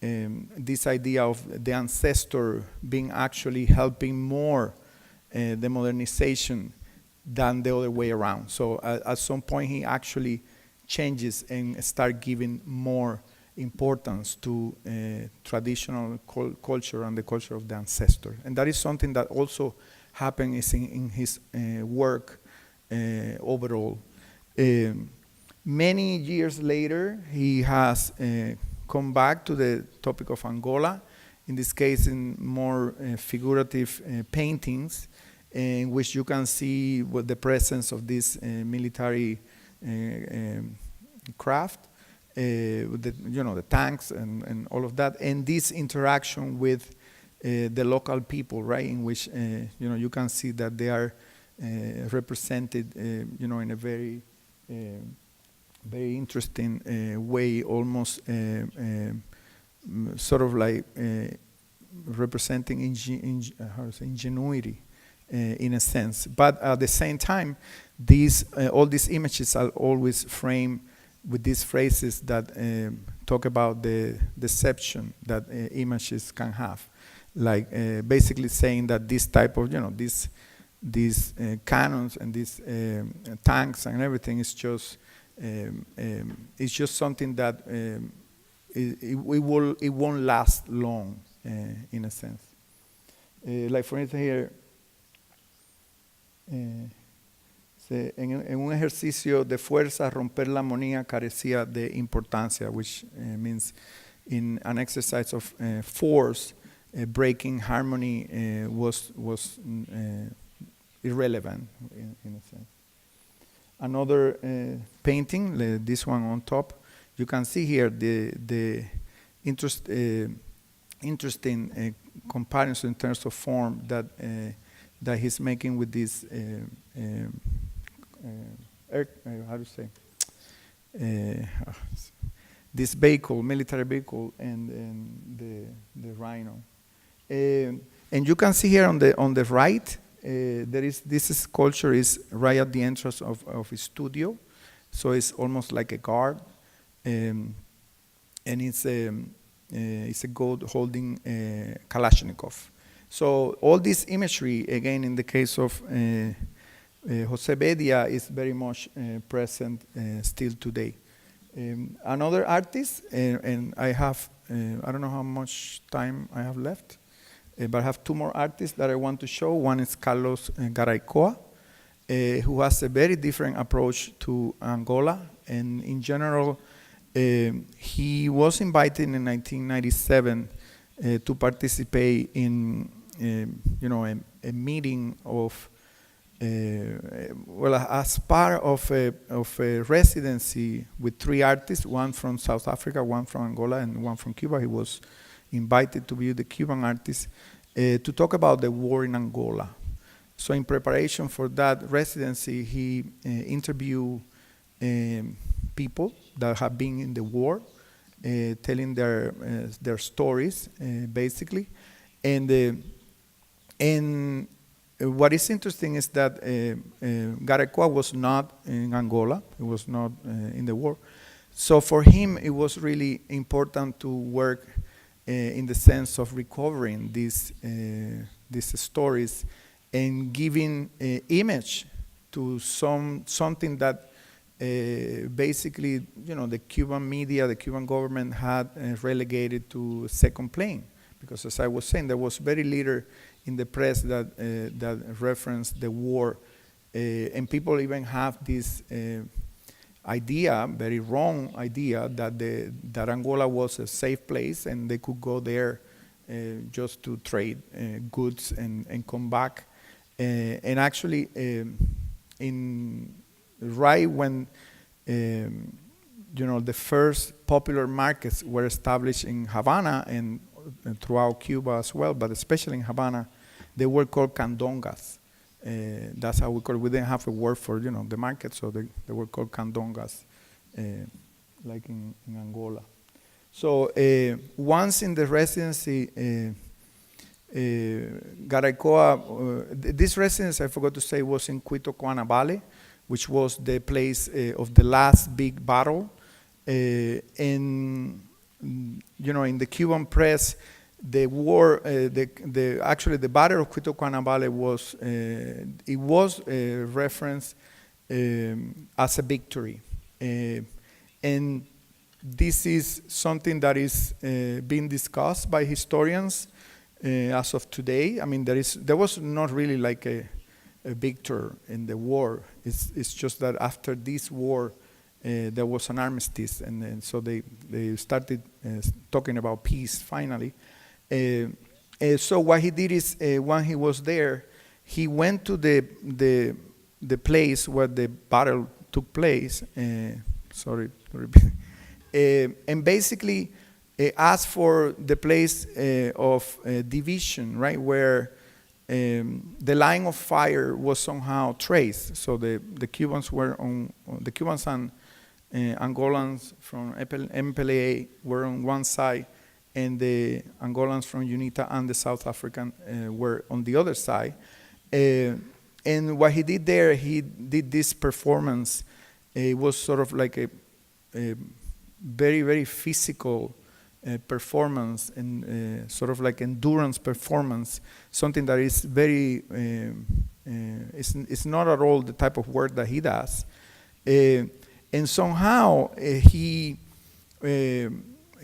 this idea of the ancestor being actually helping more the modernization than the other way around. So at some point, he actually changes and start giving more importance to traditional culture and the culture of the ancestor. And that is something that also happens in his work overall. Many years later, he has come back to the topic of Angola, in this case in more figurative paintings, in which you can see what the presence of this military craft, with the tanks and all of that, and this interaction with the local people, right? In which you can see that they are represented, in a very very interesting way, almost sort of like representing ingenuity. In a sense, but at the same time, all these images are always framed with these phrases that talk about the deception that images can have, like basically saying that this type of, these cannons and these tanks and everything is just it's just something that it won't last long, in a sense. Like for instance here. En un ejercicio de fuerza, romper la armonía carecía de importancia, which means in an exercise of force, breaking harmony was irrelevant in a sense. Another painting, this one on top, you can see here the interesting comparison in terms of form that he's making with this how to say this vehicle, military vehicle, and the rhino. And you can see here on the right, this sculpture is right at the entrance of his studio, so it's almost like a guard, and it's a goat holding Kalashnikov. So all this imagery, again, in the case of Jose Bedia, is very much present still today. Another artist, and I have, I don't know how much time I have left, but I have two more artists that I want to show. One is Carlos Garaycoa, who has a very different approach to Angola. And in general, he was invited in 1997 to participate in, a meeting of, as part of a residency with three artists, one from South Africa, one from Angola, and one from Cuba. He was invited to be the Cuban artist to talk about the war in Angola. So in preparation for that residency, he interviewed people that have been in the war, telling their stories, basically. And what is interesting is that Garaycoa was not in Angola. He was not in the war. So for him, it was really important to work in the sense of recovering these stories and giving image to something that basically, the Cuban media, the Cuban government had relegated to second plane. Because as I was saying, there was very little in the press that referenced the war. And people even have this idea, very wrong idea, that Angola was a safe place and they could go there just to trade goods and come back. And actually, right when the first popular markets were established in Havana and throughout Cuba as well, but especially in Havana, they were called candongas. That's how we call it. We didn't have a word for the market, so they were called candongas, like in Angola. So once in the residency, Garaycoa, this residence, I forgot to say, was in Cuito-Cuana Valley, which was the place of the last big battle. In the Cuban press, the war, actually the Battle of Cuito-Cuana Valley was referenced as a victory, and this is something that is being discussed by historians as of today. I mean, there was not really like a victor in the war. It's just that after this war, there was an armistice, and so they started talking about peace finally. So what he did is, when he was there, he went to the place where the battle took place. Sorry to repeat. And basically asked for the place of division, right, where the line of fire was somehow traced. So the Cubans were the Cubans and Angolans from MPLA were on one side, and the Angolans from UNITA and the South African were on the other side. And what he did there, he did this performance. It was sort of like a very, very physical performance, and sort of like endurance performance, something that is very, it's not at all the type of work that he does. And somehow he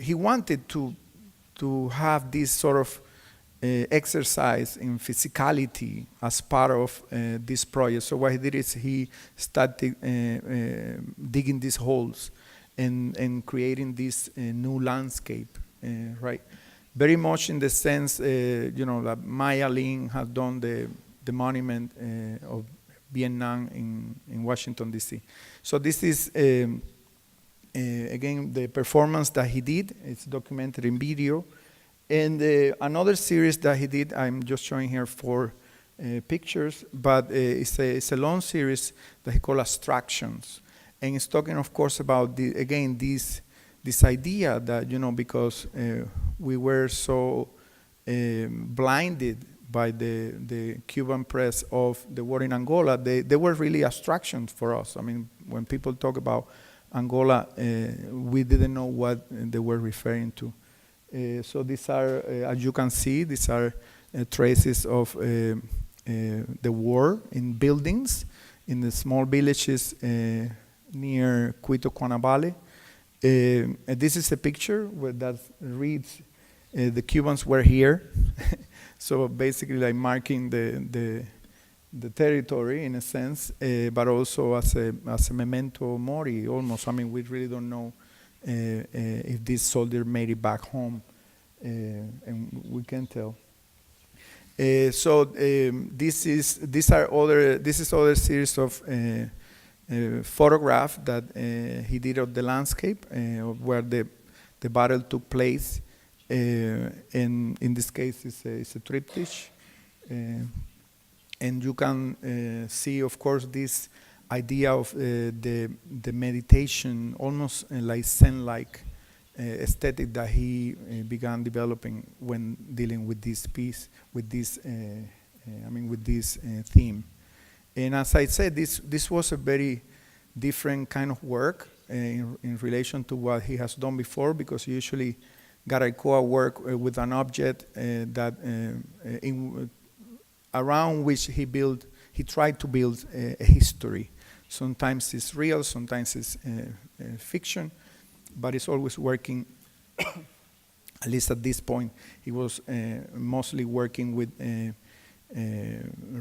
wanted to have this sort of exercise in physicality as part of this project. So what he did is he started digging these holes and creating this new landscape, right? Very much in the sense, that Maya Lin has done the monument of Vietnam in Washington, D.C. So this is, again, the performance that he did. It's documented in video. And another series that he did, I'm just showing here 4 pictures, but it's a long series that he called Abstractions. And it's talking, of course, about, this idea that, because we were so blinded by the Cuban press of the war in Angola, they were really abstractions for us. I mean, when people talk about Angola, we didn't know what they were referring to. So these are, as you can see, these are traces of the war in buildings, in the small villages near Cuito-Cuana Valley. This is a picture that reads, the Cubans were here. So basically like marking the territory in a sense, but also as a memento mori almost. I mean, we really don't know if this soldier made it back home, and we can tell. So this is other series of photograph that he did of the landscape where the battle took place. And in this case, it's a triptych. And you can see, of course, this idea of the meditation, almost like Zen-like aesthetic that he began developing when dealing with this piece, with this, with this theme. And as I said, this was a very different kind of work in relation to what he has done before, because usually Garaycoa work with an object that around which he tried to build a history. Sometimes it's real, sometimes it's fiction, but it's always working, at least at this point, he was mostly working with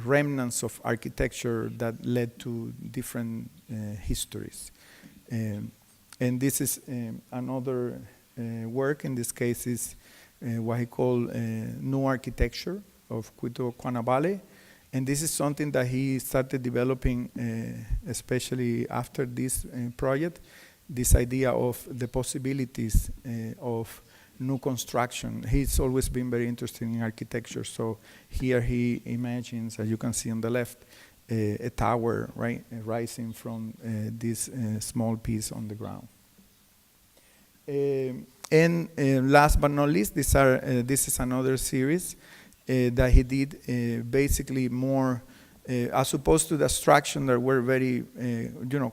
remnants of architecture that led to different histories. And this is another work. In this case is what he called New Architecture of Quito Cuana Valley. And this is something that he started developing, especially after this project, this idea of the possibilities of new construction. He's always been very interested in architecture. So here he imagines, as you can see on the left, a tower, right, rising from this small piece on the ground. And last but not least, this is another series that he did, basically more, as opposed to the abstraction that were very,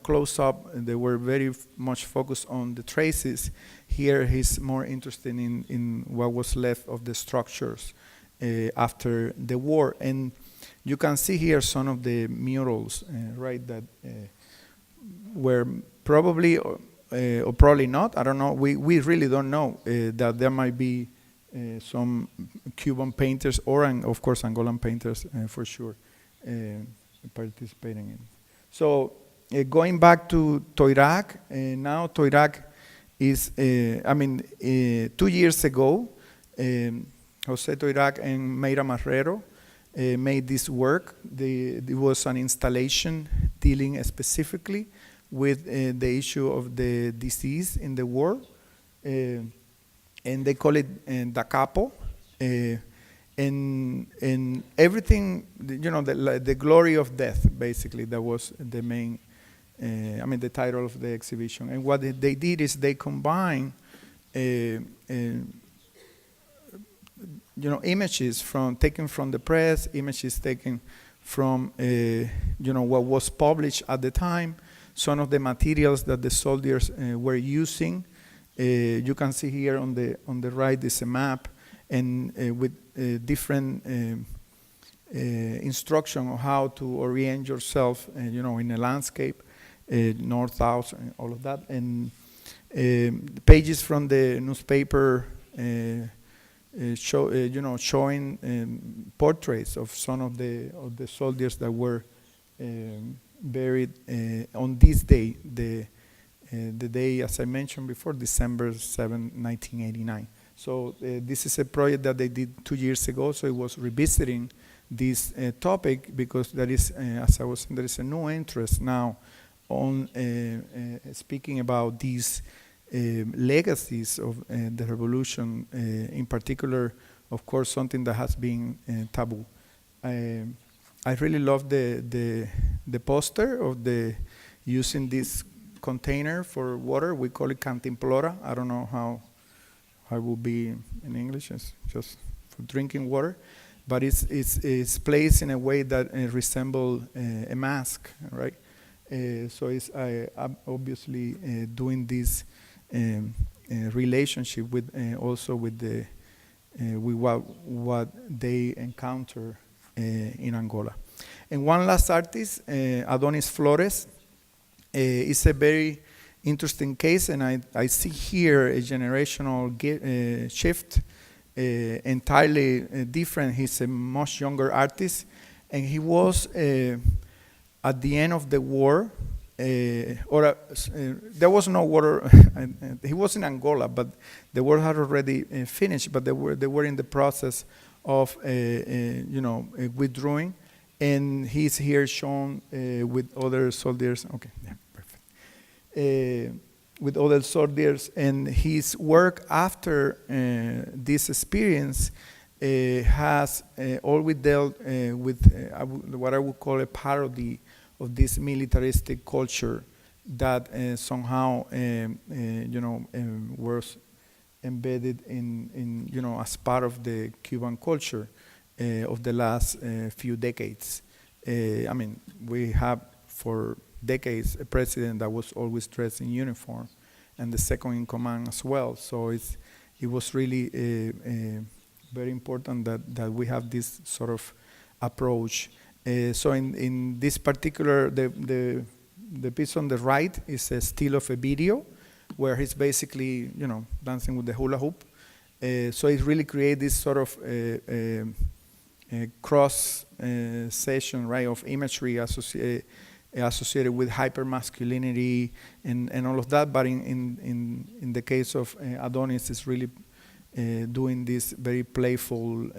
close up, they were very much focused on the traces. Here he's more interested in what was left of the structures after the war. And you can see here some of the murals, right, that were probably, or probably not, I don't know, we really don't know that there might be some Cuban painters or, of course, Angolan painters for sure participating in. So going back to Toirac, now Toirac is, 2 years ago, Jose Toirac and Meira Marrero made this work. It was an installation dealing specifically with the issue of the disease in the war. And they call it Da Capo, and everything, the glory of death, basically, that was the main, the title of the exhibition. And what they did is they combined, images taken from the press, images taken from, what was published at the time, some of the materials that the soldiers were using. You can see here on the right is a map, and with different instruction on how to orient yourself, in a landscape, north, south, and all of that, and pages from the newspaper showing portraits of some of the soldiers that were buried on this day, the day, as I mentioned before, December 7, 1989. So this is a project that they did 2 years ago, so it was revisiting this topic because there is, as I was saying, there is a new interest now on speaking about these legacies of the revolution, in particular, of course, something that has been taboo. I really love the poster of the using this container for water. We call it cantimplora. I don't know how it will be in English. It's just for drinking water, but it's placed in a way that resembles a mask, right? So it's obviously doing this relationship with also with the with what they encounter in Angola. And one last artist, Adonis Flores, is a very interesting case, and I see here a generational shift, entirely different. He's a much younger artist, and he was at the end of the war, there was no war. He was in Angola, but the war had already finished. But they were in the process of withdrawing, and he's here shown with other soldiers. Okay, yeah, perfect. With other soldiers, and his work after this experience has always dealt with what I would call a parody of this militaristic culture that somehow was embedded in as part of the Cuban culture of the last few decades. I mean, we have for decades a president that was always dressed in uniform, and the second in command as well. So it was really very important that we have this sort of approach. So in this particular, the piece on the right is a still of a video where he's basically, dancing with the hula hoop. So it really creates this sort of cross session, right, of imagery associated with hypermasculinity and all of that. But in the case of Adonis, it's really doing this very playful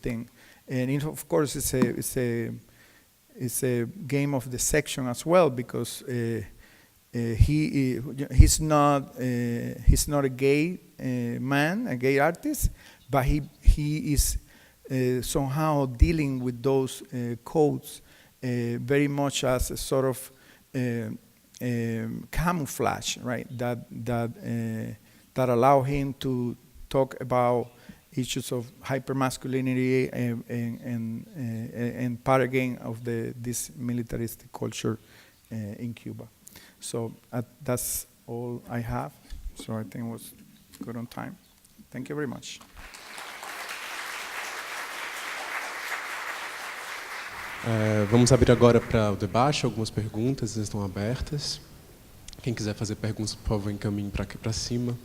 thing. And of course, it's a game of the section as well, because he's not a gay man, a gay artist, but he is somehow dealing with those codes very much as a sort of camouflage, right? That allow him to talk about issues of hypermasculinity and part again of this militaristic culture in Cuba. So that's all I have. So I think it was good on time. Thank you very much. Vamos abrir agora para o debate, algumas perguntas estão abertas. Quem quiser fazer perguntas, por favor, encaminhe para aqui para cima.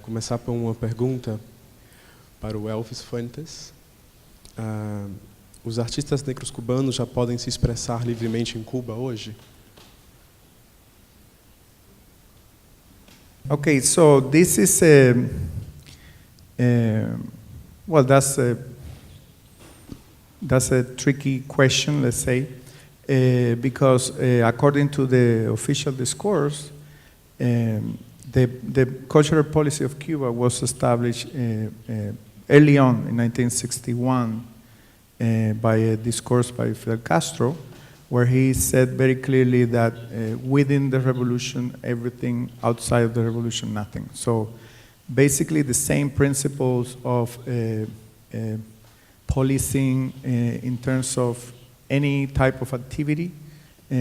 Começar por uma pergunta para o ELVIS FUENTES. Os artistas negros cubanos já podem se expressar livremente em Cuba hoje? Okay, so this is well, that's a tricky question, let's say, because according to the official discourse, the cultural policy of Cuba was established early on in 1961 by a discourse by Fidel Castro, where he said very clearly that within the revolution, everything, outside of the revolution, nothing. So basically the same principles of policing in terms of any type of activity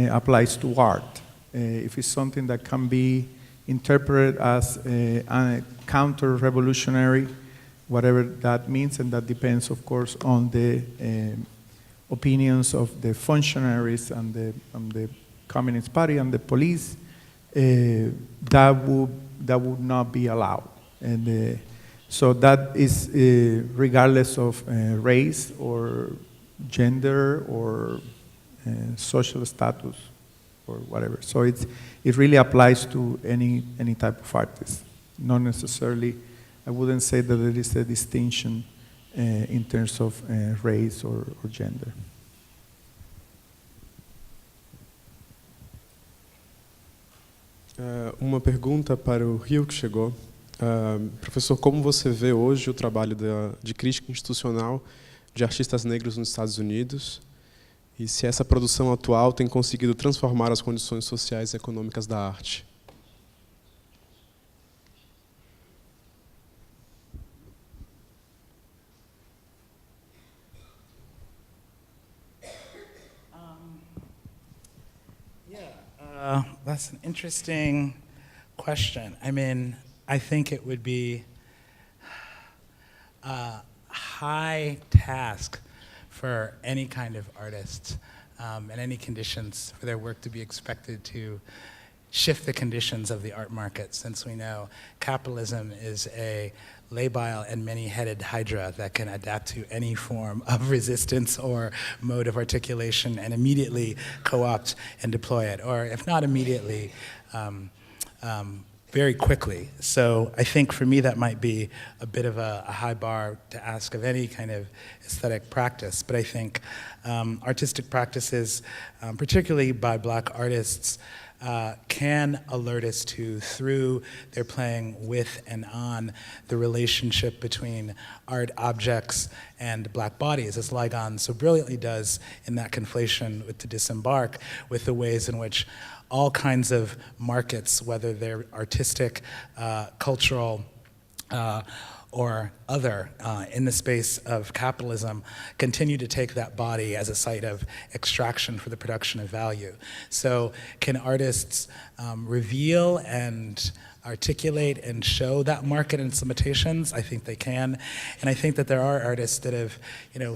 applies to art. If it's something that can be interpreted as a counter-revolutionary, whatever that means, and that depends, of course, on the opinions of the functionaries and the Communist Party and the police, that would not be allowed. And so that is regardless of race or gender or social status or whatever. So it really applies to any type of artist. Not necessarily, I wouldn't say that there is a distinction in terms of race or gender. Uma pergunta para o Rio que chegou. Professor, como você vê hoje o trabalho de crítica institucional de artistas negros nos Estados Unidos e se essa produção atual tem conseguido transformar as condições sociais e econômicas da arte? That's an interesting question. I mean, I think it would be a high task for any kind of artist in any conditions for their work to be expected to shift the conditions of the art market, since we know capitalism is a labile and many-headed hydra that can adapt to any form of resistance or mode of articulation and immediately co-opt and deploy it, or if not immediately, very quickly. So I think for me that might be a bit of a high bar to ask of any kind of aesthetic practice, but I think artistic practices, particularly by Black artists, can alert us to, through their playing with and on the relationship between art objects and Black bodies, as Leigh so brilliantly does in that conflation with To Disembark, with the ways in which all kinds of markets, whether they're artistic, cultural, or other in the space of capitalism, continue to take that body as a site of extraction for the production of value. So can artists reveal and articulate and show that market and its limitations? I think they can. And I think that there are artists that have,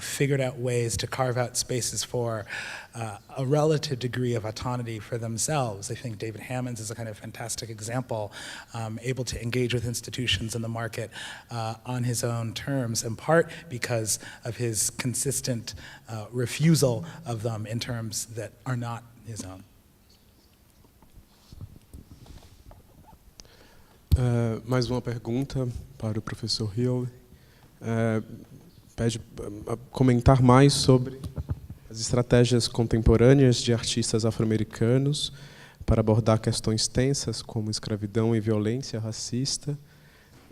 figured out ways to carve out spaces for a relative degree of autonomy for themselves. I think David Hammonds is a kind of fantastic example, able to engage with institutions in the market on his own terms, in part because of his consistent refusal of them in terms that are not his own. Mais uma pergunta para o professor Hill. Pede a comentar mais sobre as estratégias contemporâneas de artistas afro-americanos para abordar questões tensas como escravidão e violência racista,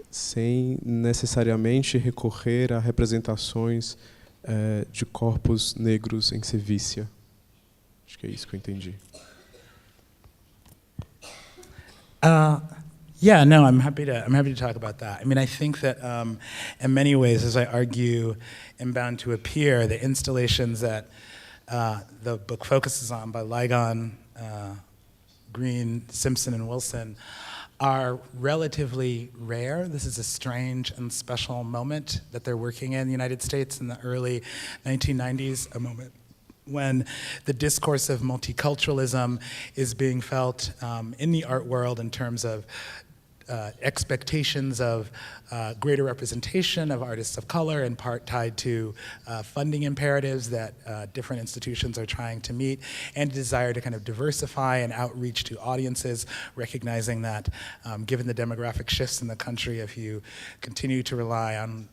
sem necessariamente recorrer a representações de corpos negros em sevícia. Acho que é isso que eu entendi. Yeah, no, I'm happy to talk about that. I mean, I think that in many ways, as I argue in Bound to Appear, the installations that the book focuses on by Ligon, Green, Simpson, and Wilson are relatively rare. This is a strange and special moment that they're working in the United States in the early 1990s, a moment when the discourse of multiculturalism is being felt in the art world in terms of expectations of greater representation of artists of color, in part tied to funding imperatives that different institutions are trying to meet, and a desire to kind of diversify and outreach to audiences, recognizing that given the demographic shifts in the country, if you continue to rely on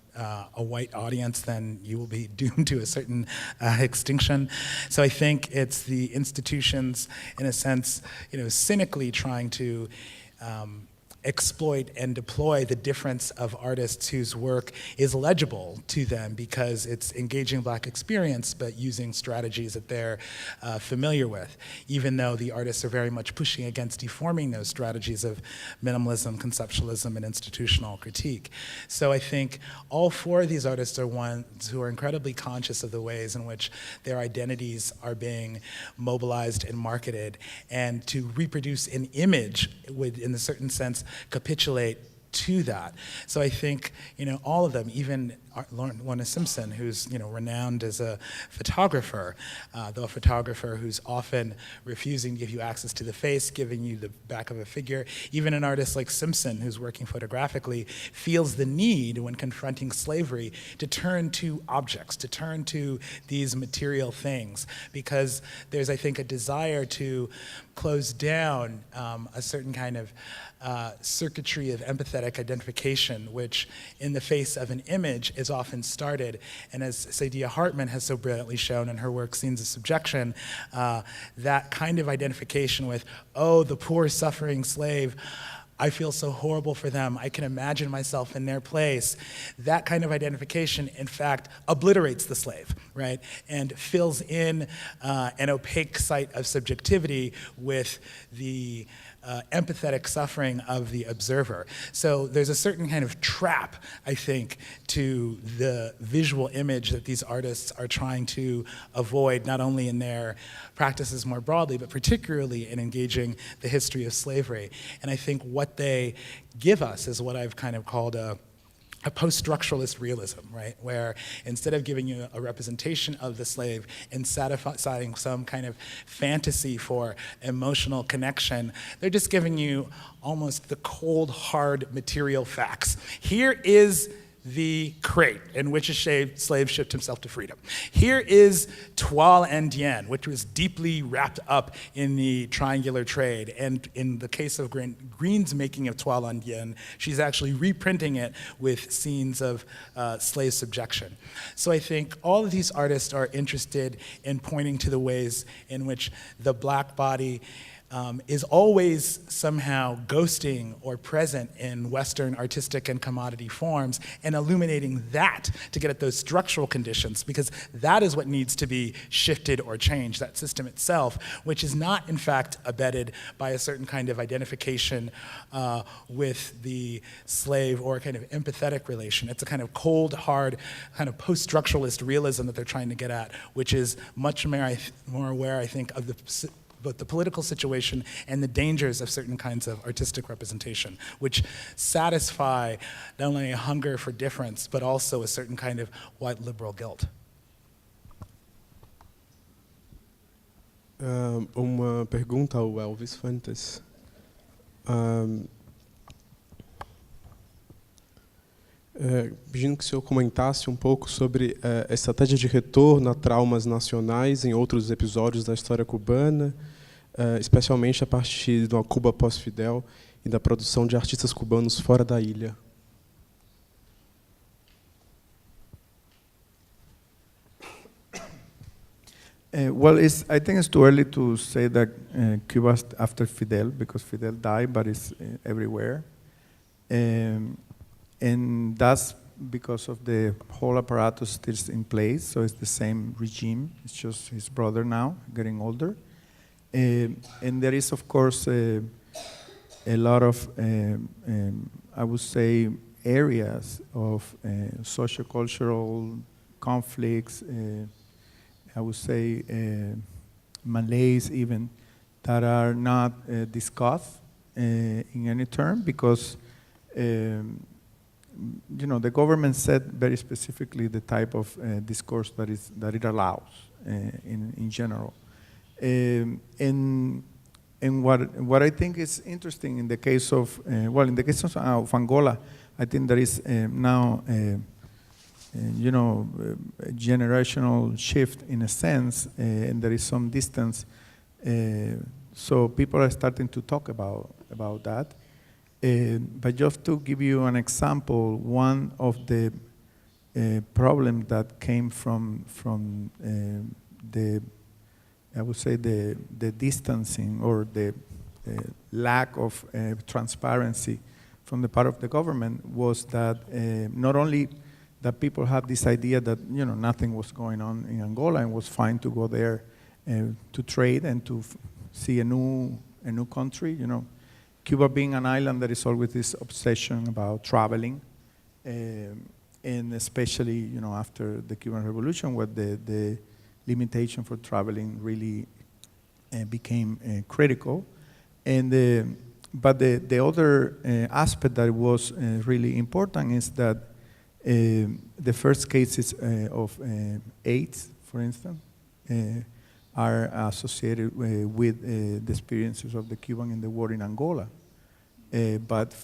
a white audience, then you will be doomed to a certain extinction. So I think it's the institutions, in a sense, cynically trying to exploit and deploy the difference of artists whose work is legible to them because it's engaging Black experience, but using strategies that they're familiar with, even though the artists are very much pushing against deforming those strategies of minimalism, conceptualism, and institutional critique. So I think all four of these artists are ones who are incredibly conscious of the ways in which their identities are being mobilized and marketed, and to reproduce an image would, in a certain sense, capitulate to that. So I think, all of them, even Lorna Simpson, who's, renowned as a photographer, though a photographer who's often refusing to give you access to the face, giving you the back of a figure. Even an artist like Simpson, who's working photographically, feels the need when confronting slavery to turn to objects, to turn to these material things, because there's, I think, a desire to close down a certain kind of circuitry of empathetic identification, which in the face of an image is often started. And as Saidiya Hartman has so brilliantly shown in her work, Scenes of Subjection, that kind of identification with, oh, the poor suffering slave, I feel so horrible for them, I can imagine myself in their place. That kind of identification, in fact, obliterates the slave, right? And fills in an opaque site of subjectivity with the empathetic suffering of the observer. So there's a certain kind of trap, I think, to the visual image that these artists are trying to avoid, not only in their practices more broadly, but particularly in engaging the history of slavery. And I think what they give us is what I've kind of called a a post-structuralist realism, right? Where instead of giving you a representation of the slave and satisfying some kind of fantasy for emotional connection, they're just giving you almost the cold, hard material facts. Here is the crate in which a slave shipped himself to freedom. Here is toile indienne, which was deeply wrapped up in the triangular trade. And in the case of Green's making of toile indienne, she's actually reprinting it with scenes of slave subjection. So I think all of these artists are interested in pointing to the ways in which the black body is always somehow ghosting or present in Western artistic and commodity forms, and illuminating that to get at those structural conditions, because that is what needs to be shifted or changed, that system itself, which is not in fact abetted by a certain kind of identification with the slave or a kind of empathetic relation. It's a kind of cold, hard, kind of post-structuralist realism that they're trying to get at, which is much more aware, I think, of both the political situation and the dangers of certain kinds of artistic representation, which satisfy not only a hunger for difference, but also a certain kind of white liberal guilt. Uma pergunta ao ELVIS FUENTES. Pedindo que o senhor comentasse um pouco sobre a estratégia de retorno a traumas nacionais em outros episódios da história cubana, especialmente a partir de uma Cuba pós-Fidel e da produção de artistas cubanos fora da ilha. Well, I think it's too early to say that Cuba after Fidel, because Fidel died, but it's everywhere. And that's because of the whole apparatus still in place, so it's the same regime. It's just his brother now, getting older. And there is, of course, a lot of, I would say, areas of sociocultural conflicts, I would say malaise even, that are not discussed in any term, because the government said very specifically the type of discourse that it allows in general. And what I think is interesting in the case of in the case of Angola, I think there is now a generational shift in a sense, and there is some distance. So people are starting to talk about that. But just to give you an example, one of the problems that came from the, I would say, the distancing or the lack of transparency from the part of the government was that not only that people had this idea that nothing was going on in Angola and was fine to go there to trade and to see a new country, Cuba being an island, there is always this obsession about traveling, and especially after the Cuban Revolution, where the limitation for traveling really became critical. And but the other aspect that was really important is that the first cases of AIDS, for instance, are associated with the experiences of the Cuban in the war in Angola. But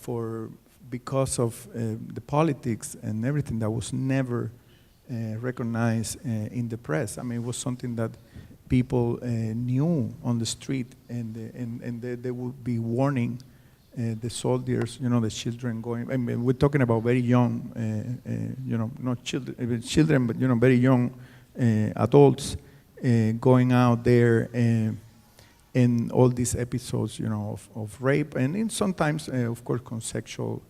because of the politics and everything, that was never recognized in the press. I mean, it was something that people knew on the street, and they would be warning the soldiers, the children going. I mean, we're talking about very young, not children, but very young adults going out there. And all these episodes, of rape, and sometimes, of course, consensual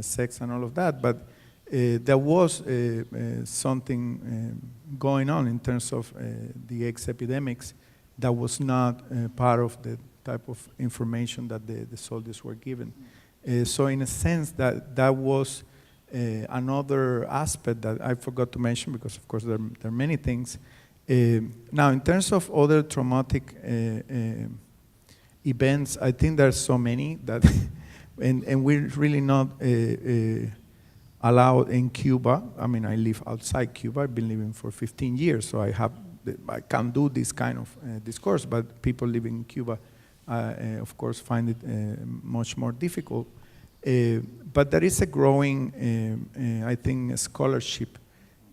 sex and all of that. But there was something going on in terms of the AIDS epidemics that was not part of the type of information that the soldiers were given. So in a sense, that was another aspect that I forgot to mention, because of course there are many things. Now, in terms of other traumatic events, I think there's so many that, and we're really not allowed in Cuba. I mean, I live outside Cuba. I've been living for 15 years, so I can't do this kind of discourse, but people living in Cuba, of course, find it much more difficult. But there is a growing, I think, scholarship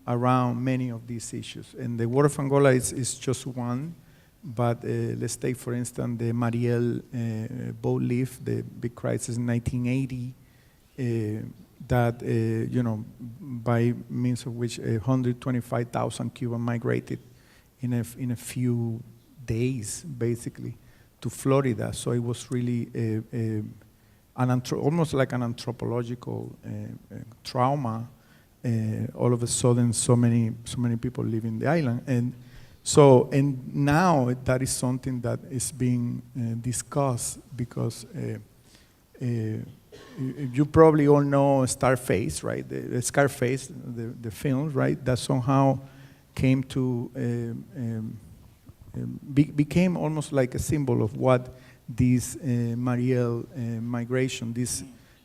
around many of these issues. And the War of Angola is just one, but let's take, for instance, the Mariel boat lift, the big crisis in 1980, that, you know, by means of which 125,000 Cubans migrated in a few days, basically, to Florida. So it was really almost like an anthropological trauma. All of a sudden, so many people live in the island, and now that is something that is being discussed, because you probably all know Scarface, right? The Scarface, the film, right? That somehow came to became almost like a symbol of what this Mariel migration,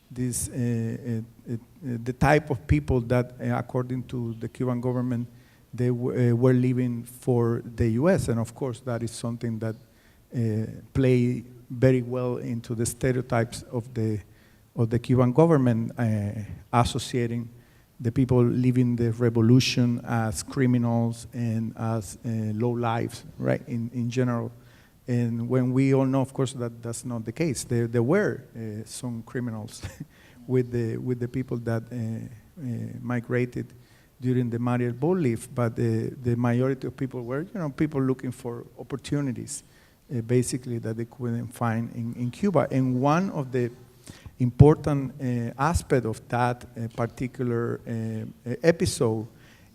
the type of people that, according to the Cuban government, they were living for the U.S. And of course, that is something that play very well into the stereotypes of the Cuban government, associating the people living the revolution as criminals and as low lives, right, in general. And when we all know, of course, that that's not the case. There were some criminals with the people that migrated during the Mariel boat lift, but the majority of people were, you know, people looking for opportunities, basically, that they couldn't find in Cuba. And one of the important aspect of that particular episode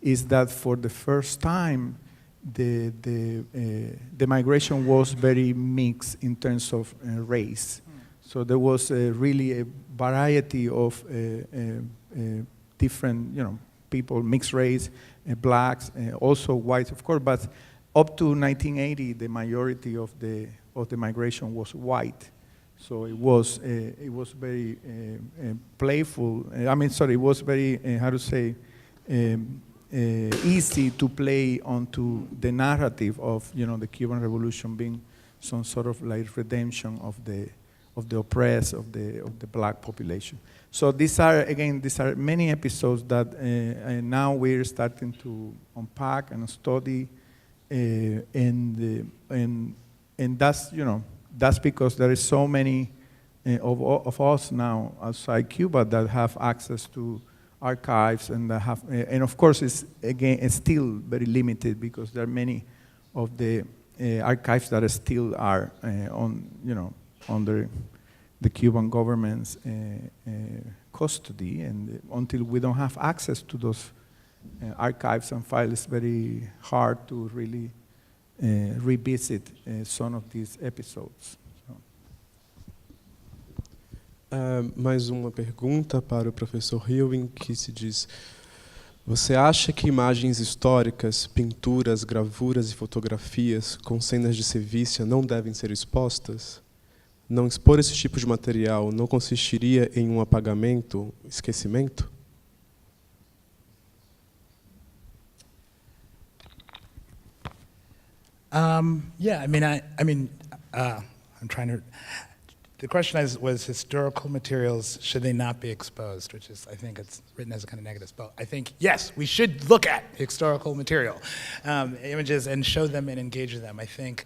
is that for the first time, the migration was very mixed in terms of race. So there was really a variety of different, you know, people, mixed race, blacks, also whites, of course. But up to 1980, the majority of the migration was white. So it was very playful. I mean, sorry, it was very how to say. Easy to play onto the narrative of, you know, the Cuban Revolution being some sort of like redemption of the oppressed, of the black population. So these are many episodes that now we're starting to unpack and study, and that's, you know, that's because there is so many of us now outside Cuba that have access to archives and and of course it's still very limited, because there are many of the archives that still are on, you know, under the Cuban government's custody, and until we don't have access to those archives and files, it's very hard to really revisit some of these episodes. Mais uma pergunta para o professor Ewing, que se diz: você acha que imagens históricas, pinturas, gravuras e fotografias com cenas de sevícia não devem ser expostas? Não expor esse tipo de material não consistiria em um apagamento, esquecimento? Yeah, I'm trying to. The question was historical materials, should they not be exposed, which is, I think it's written as a kind of negative spell. I think, yes, we should look at historical material, images, and show them and engage with them. I think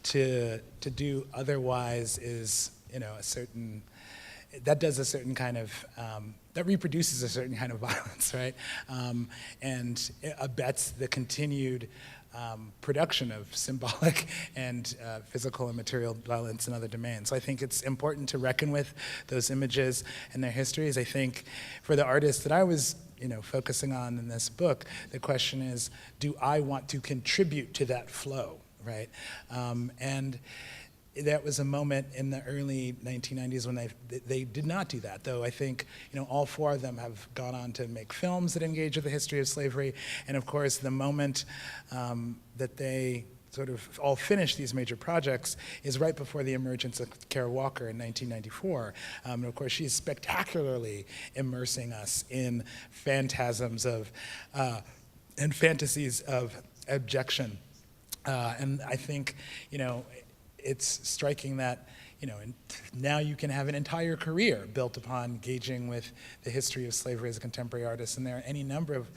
to do otherwise is, you know, that does a certain kind of, that reproduces a certain kind of violence, right? And it abets the continued production of symbolic and physical and material violence in other domains. So I think it's important to reckon with those images and their histories. I think for the artists that I was, you know, focusing on in this book, the question is, do I want to contribute to that flow, right? And that was a moment in the early 1990s when they did not do that, though I think, you know, all four of them have gone on to make films that engage with the history of slavery, and of course the moment that they sort of all finish these major projects is right before the emergence of Kara Walker in 1994. And of course, she's spectacularly immersing us in phantasms of, and fantasies of abjection. And I think, it's striking that, and now you can have an entire career built upon engaging with the history of slavery as a contemporary artist, and there are any number of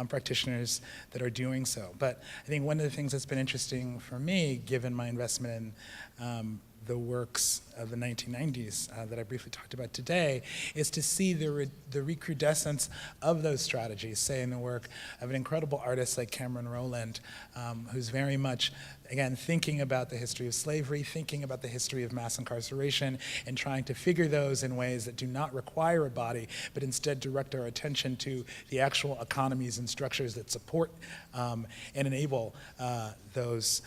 practitioners that are doing so. But I think one of the things that's been interesting for me, given my investment in the works of the 1990s that I briefly talked about today, is to see the recrudescence of those strategies, say in the work of an incredible artist like Cameron Rowland, who's very much, again, thinking about the history of slavery, thinking about the history of mass incarceration, and trying to figure those in ways that do not require a body, but instead direct our attention to the actual economies and structures that support and enable those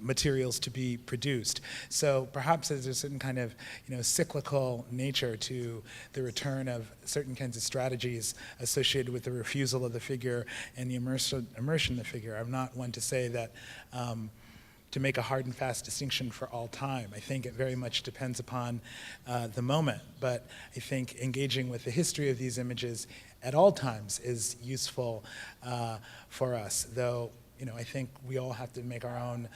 materials to be produced. So perhaps there's a certain kind of cyclical nature to the return of certain kinds of strategies associated with the refusal of the figure and the immersion of the figure. I'm not one to say that to make a hard and fast distinction for all time. I think it very much depends upon the moment, but I think engaging with the history of these images at all times is useful for us, though I think we all have to make our own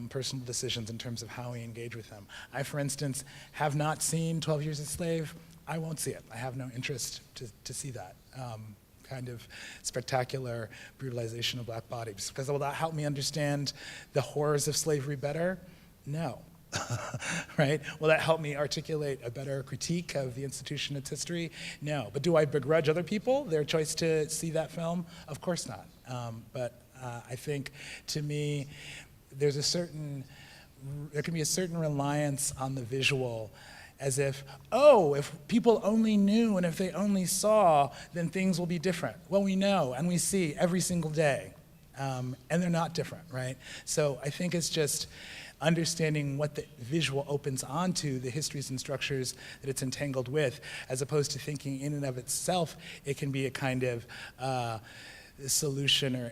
personal decisions in terms of how we engage with them. I, for instance, have not seen 12 Years a Slave. I won't see it. I have no interest to see that kind of spectacular brutalization of black bodies. Because will that help me understand the horrors of slavery better? No. Right? Will that help me articulate a better critique of the institution, its history? No. But do I begrudge other people their choice to see that film? Of course not. But I think, to me, there can be a certain reliance on the visual, as if people only knew and if they only saw, then things will be different. Well, we know and we see every single day, and they're not different, right? So I think it's just understanding what the visual opens onto, the histories and structures that it's entangled with, as opposed to thinking in and of itself it can be a kind of solution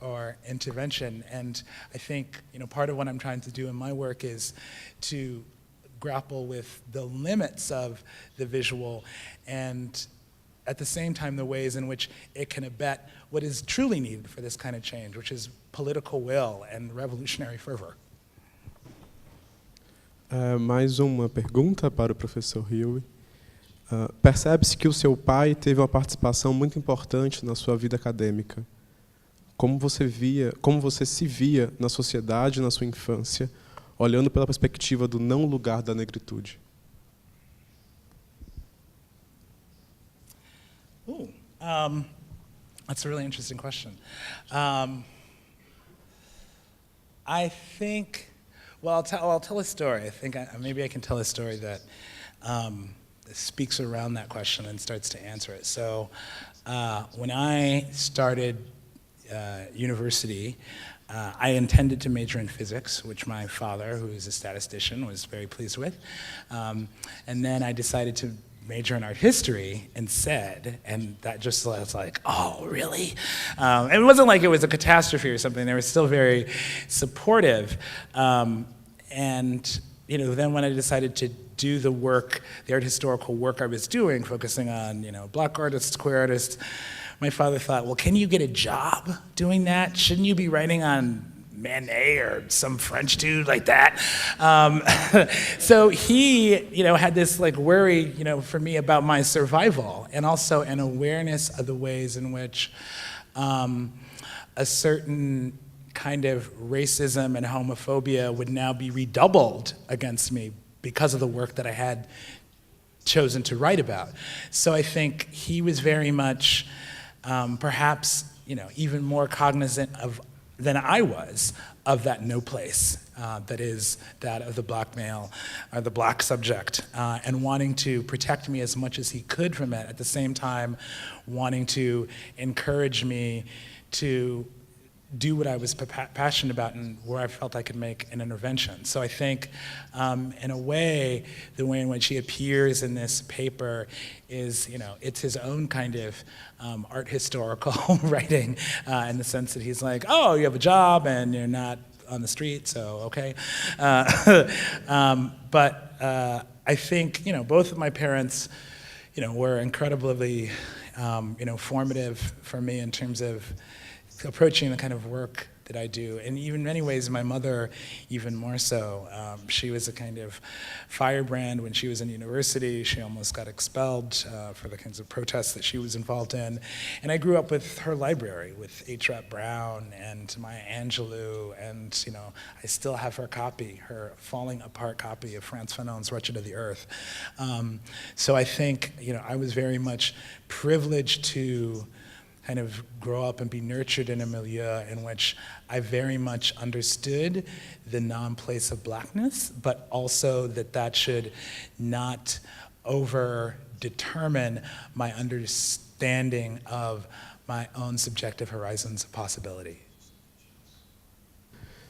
or intervention. And I think part of what I'm trying to do in my work is to grapple with the limits of the visual and at the same time the ways in which it can abet what is truly needed for this kind of change, which is political will and revolutionary fervor. Mais uma pergunta para o professor HUEY. Percebe-se que o seu pai teve uma participação muito importante na sua vida acadêmica. Como você se via na sociedade, na sua infância, olhando pela perspectiva do não lugar da negritude? That's a really interesting question. I think, well, I'll tell a story. I think maybe I can tell a story that speaks around that question and starts to answer it. So when I started university, I intended to major in physics, which my father, who is a statistician, was very pleased with. And then I decided to major in art history instead, and that just was like, oh, really? It wasn't like it was a catastrophe or something. They were still very supportive. And then when I decided to do the work, the art historical work I was doing, focusing on black artists, queer artists, my father thought, well, can you get a job doing that? Shouldn't you be writing on Manet or some French dude like that? So he, had this worry, for me about my survival, and also an awareness of the ways in which a certain kind of racism and homophobia would now be redoubled against me because of the work that I had chosen to write about. So I think he was very much, perhaps, even more cognizant than I was of that no place that is that of the black male or the black subject, and wanting to protect me as much as he could from it, at the same time wanting to encourage me to do what I was passionate about and where I felt I could make an intervention. So I think, in a way, the way in which he appears in this paper is, it's his own kind of art historical writing, in the sense that he's like, oh, you have a job and you're not on the street, so okay. But I think, both of my parents, were incredibly, formative for me in terms of approaching the kind of work that I do. And even in many ways, my mother, even more so. She was a kind of firebrand when she was in university. She almost got expelled for the kinds of protests that she was involved in. And I grew up with her library, with H. Rap Brown and Maya Angelou, and I still have her copy, her falling apart copy of Frantz Fanon's Wretched of the Earth. So I think, I was very much privileged to kind of grow up and be nurtured in a milieu in which I very much understood the non-place of blackness, but also that should not over-determine my understanding of my own subjective horizons of possibility.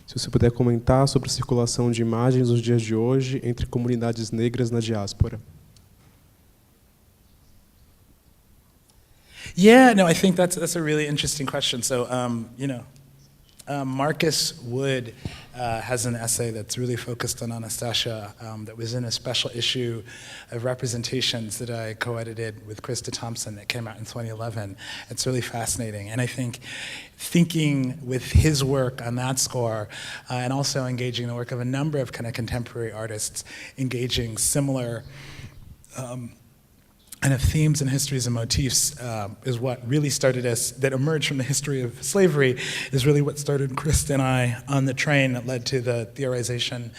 Se você puder comentar sobre a circulação de imagens nos dias de hoje entre comunidades negras na diáspora. Yeah, no, I think that's a really interesting question. So, Marcus Wood has an essay that's really focused on Anastasia that was in a special issue of Representations that I co-edited with Krista Thompson that came out in 2011. It's really fascinating. And I think thinking with his work on that score and also engaging the work of a number of kind of contemporary artists engaging similar kind of themes and histories and motifs is what really started us, that emerged from the history of slavery, is really what started Krista and I on the train that led to the theorization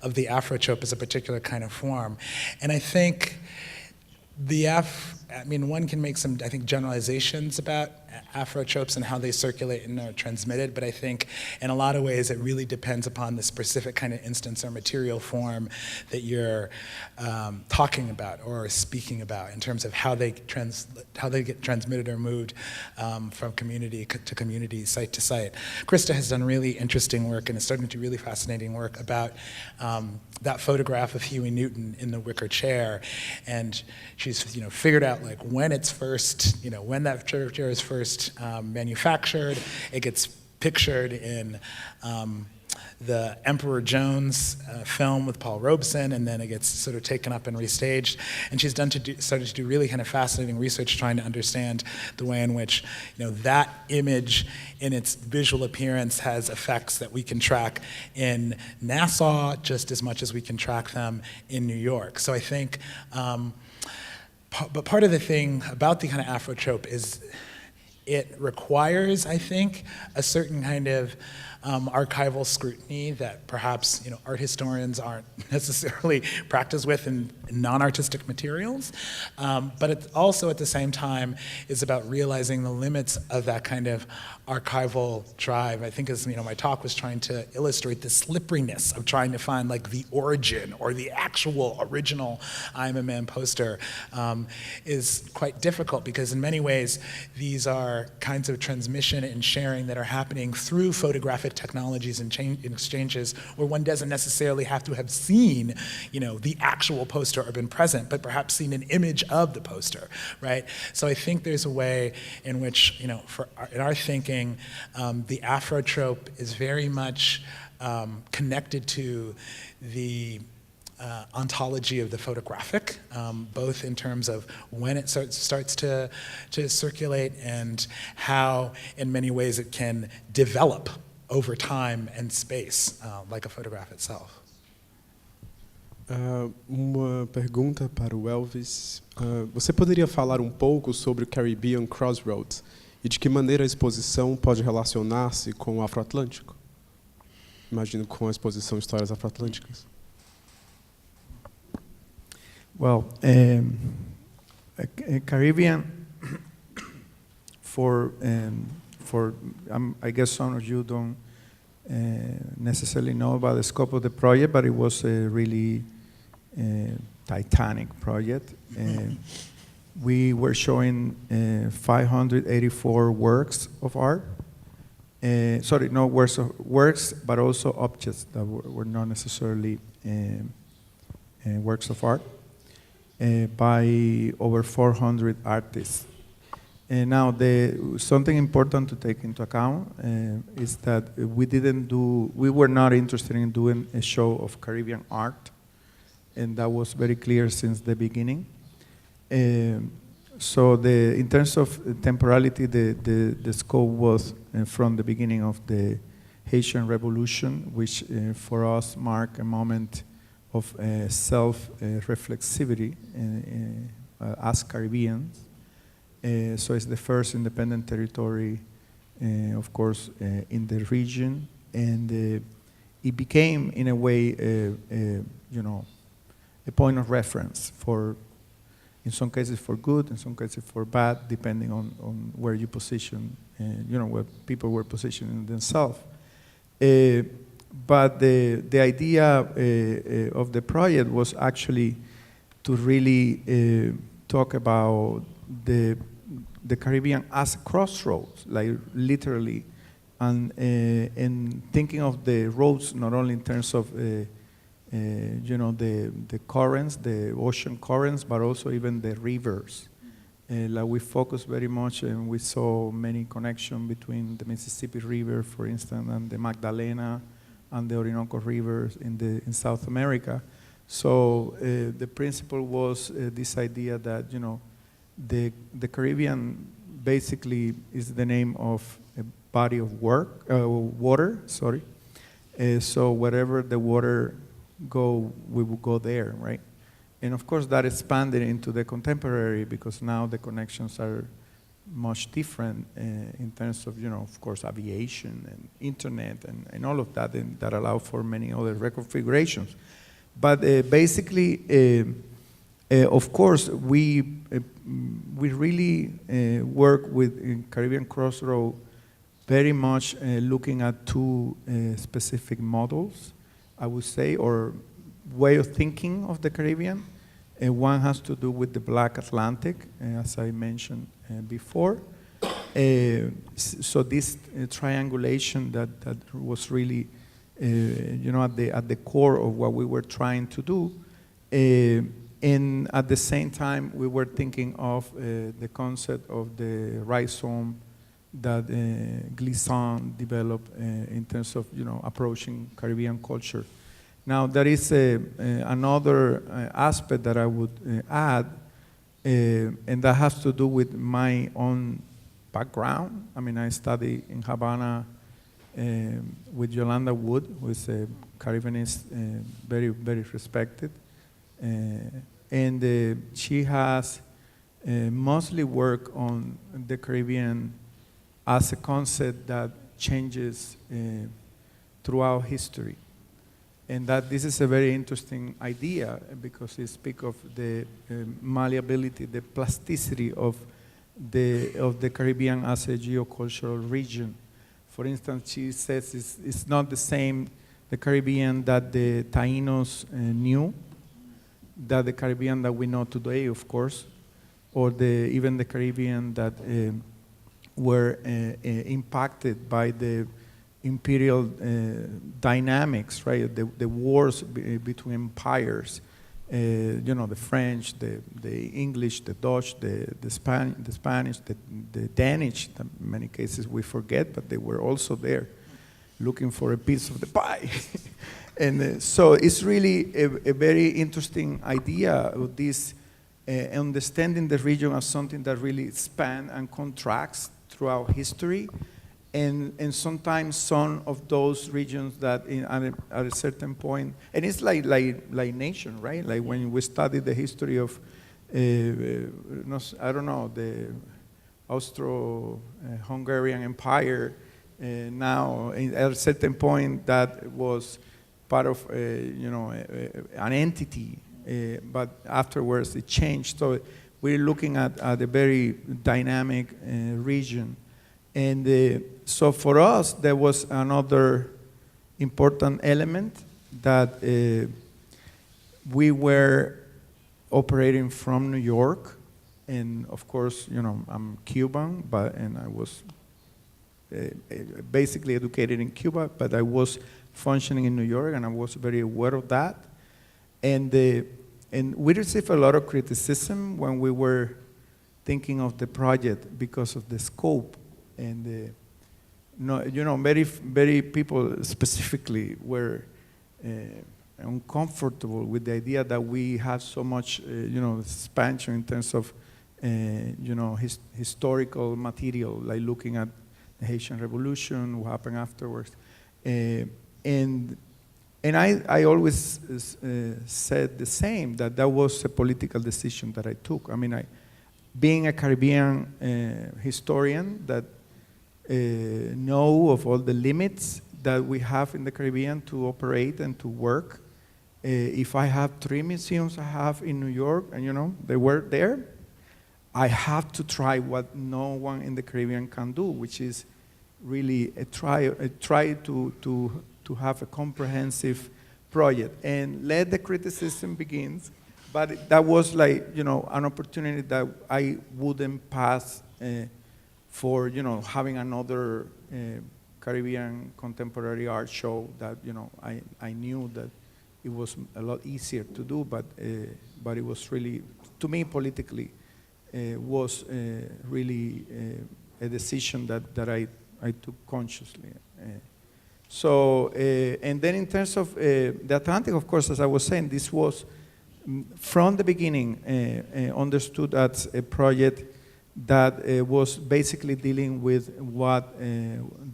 of the Afro-trope as a particular kind of form. And I think one can make some, generalizations about Afro-tropes and how they circulate and are transmitted, but I think in a lot of ways it really depends upon the specific kind of instance or material form that you're talking about or speaking about in terms of how they get transmitted or moved from community to community, site to site. Krista has done really interesting work and is starting to do really fascinating work about that photograph of Huey Newton in the wicker chair, and she's figured out when it's first, when that chair is first manufactured. It gets pictured in the Emperor Jones film with Paul Robeson, and then it gets sort of taken up and restaged. And she's started to do really kind of fascinating research trying to understand the way in which that image in its visual appearance has effects that we can track in Nassau just as much as we can track them in New York. So I think, but part of the thing about the kind of Afro-trope is it requires, I think, a certain kind of archival scrutiny that perhaps art historians aren't necessarily practiced with in non-artistic materials, but it also at the same time is about realizing the limits of that kind of archival drive. I think as my talk was trying to illustrate the slipperiness of trying to find the origin or the actual original I'm a Man poster is quite difficult, because in many ways these are kinds of transmission and sharing that are happening through photographic technologies and exchanges where one doesn't necessarily have to have seen the actual poster or been present, but perhaps seen an image of the poster, right? So I think there's a way in which, in our thinking, the Afro-trope is very much connected to the ontology of the photographic, both in terms of when it starts to circulate and how, in many ways, it can develop over time and space, like a photograph itself. Uma pergunta para o Elvis. Você poderia falar um pouco sobre o Caribbean Crossroads e de que maneira a exposição pode relacionar-se com o Afro-Atlântico? Imagino com a exposição Histórias Afro-Atlânticas. Well, Caribbean, I guess some of you don't necessarily know about the scope of the project, but it was a really titanic project. We were showing 584 works of art. Sorry, no works, but also objects that were not necessarily works of art by over 400 artists. Now, something important to take into account is that we were not interested in doing a show of Caribbean art, and that was very clear since the beginning. So in terms of temporality, the scope was from the beginning of the Haitian Revolution, which for us marked a moment of self-reflexivity as Caribbeans. So it's the first independent territory, of course, in the region, and it became, in a way, a point of reference for, in some cases for good, in some cases for bad, depending on where you position, where people were positioning themselves. But the idea of the project was actually to really talk about the Caribbean as a crossroads, like literally, and thinking of the roads not only in terms of the currents, the ocean currents, but also even the rivers. Like we focused very much, and we saw many connections between the Mississippi River, for instance, and the Magdalena and the Orinoco rivers in South America. So the principle was this idea that the Caribbean basically is the name of a body of water. Sorry. So wherever the water go, we will go there, right? And of course that expanded into the contemporary, because now the connections are much different in terms of, of course, aviation and internet and all of that, and that allow for many other reconfigurations. But basically, of course, we really work with Caribbean Crossroad very much looking at two specific models, I would say, or way of thinking of the Caribbean. One has to do with the Black Atlantic, as I mentioned before. So this triangulation that was really, at the core of what we were trying to do. And at the same time, we were thinking of the concept of the rhizome that Glissant developed in terms of, approaching Caribbean culture. Now, there is another aspect that I would add, and that has to do with my own background. I mean, I studied in Havana with Yolanda Wood, who is a Caribbeanist, very, very respected. And she has mostly worked on the Caribbean as a concept that changes throughout history. And that this is a very interesting idea, because it speaks of the malleability, the plasticity of the Caribbean as a geocultural region. For instance, she says it's not the same, the Caribbean that the Taínos knew, that the Caribbean that we know today, of course, or even the Caribbean that were impacted by the imperial dynamics, right? The wars between empires, the French, the English, the Dutch, the Spanish, the Danish. In many cases we forget, but they were also there, looking for a piece of the pie. And so it's really a very interesting idea of this, understanding the region as something that really spans and contracts throughout history. And sometimes some of those regions that at a certain point, and it's like nation, right? Like when we study the history of, I don't know, the Austro-Hungarian Empire, now at a certain point that was part of, an entity, but afterwards it changed. So we're looking at a very dynamic region. And so for us, there was another important element that we were operating from New York. And of course, I'm Cuban, and I was basically educated in Cuba, but I was functioning in New York, and I was very aware of that. And we received a lot of criticism when we were thinking of the project because of the scope and the, no, you know, very people specifically were uncomfortable with the idea that we have so much, you know, expansion in terms of, you know, historical material, like looking at the Haitian Revolution, what happened afterwards, and I always said the same, that was a political decision that I took. I mean, being a Caribbean historian that know of all the limits that we have in the Caribbean to operate and to work. If I have 3 museums I have in New York, and you know, they were there, I have to try what no one in the Caribbean can do, which is really try to have a comprehensive project and let the criticism begin. But that was like, you know, an opportunity that I wouldn't pass for, you know, having another Caribbean contemporary art show that, you know, I knew that it was a lot easier to do, but it was really, to me politically, was really a decision that I took consciously. So, and then in terms of the Atlantic, of course, as I was saying, this was from the beginning understood as a project that was basically dealing with what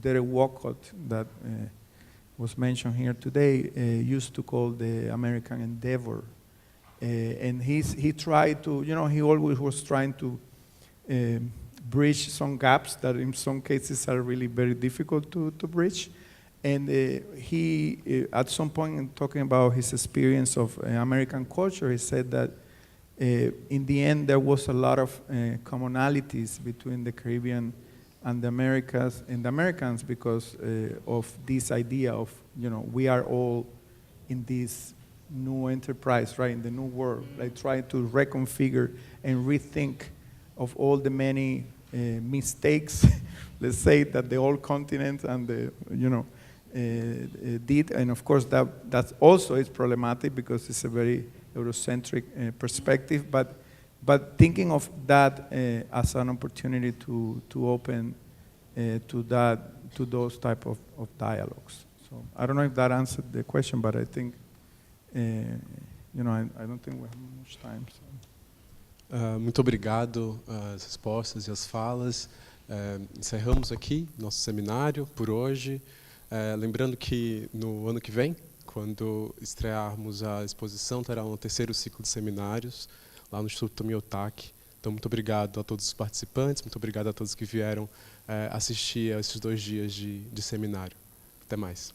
Derek Walcott, that was mentioned here today, used to call the American endeavor. And he tried to, you know, he always was trying to bridge some gaps that in some cases are really very difficult to bridge. And he, at some point in talking about his experience of American culture, he said that in the end there was a lot of commonalities between the Caribbean and the Americas and the Americans because of this idea of, you know, we are all in this new enterprise, right, in the new world, like trying to reconfigure and rethink of all the many mistakes, let's say, that the old continent and the, you know, did. And of course that also is problematic because it's a very Eurocentric perspective, but thinking of that as an opportunity to open to those type of dialogues. So I don't know if that answered the question, but I think, you know, I don't think we have much time. So. Muito obrigado as respostas e as falas. Encerramos aqui nosso seminário por hoje. Lembrando que no ano que vem, quando estrearmos a exposição, terá um 3º ciclo de seminários lá no Instituto Tomiotaki. Então, muito obrigado a todos os participantes, muito obrigado a todos que vieram assistir a esses 2 dias de seminário. Até mais.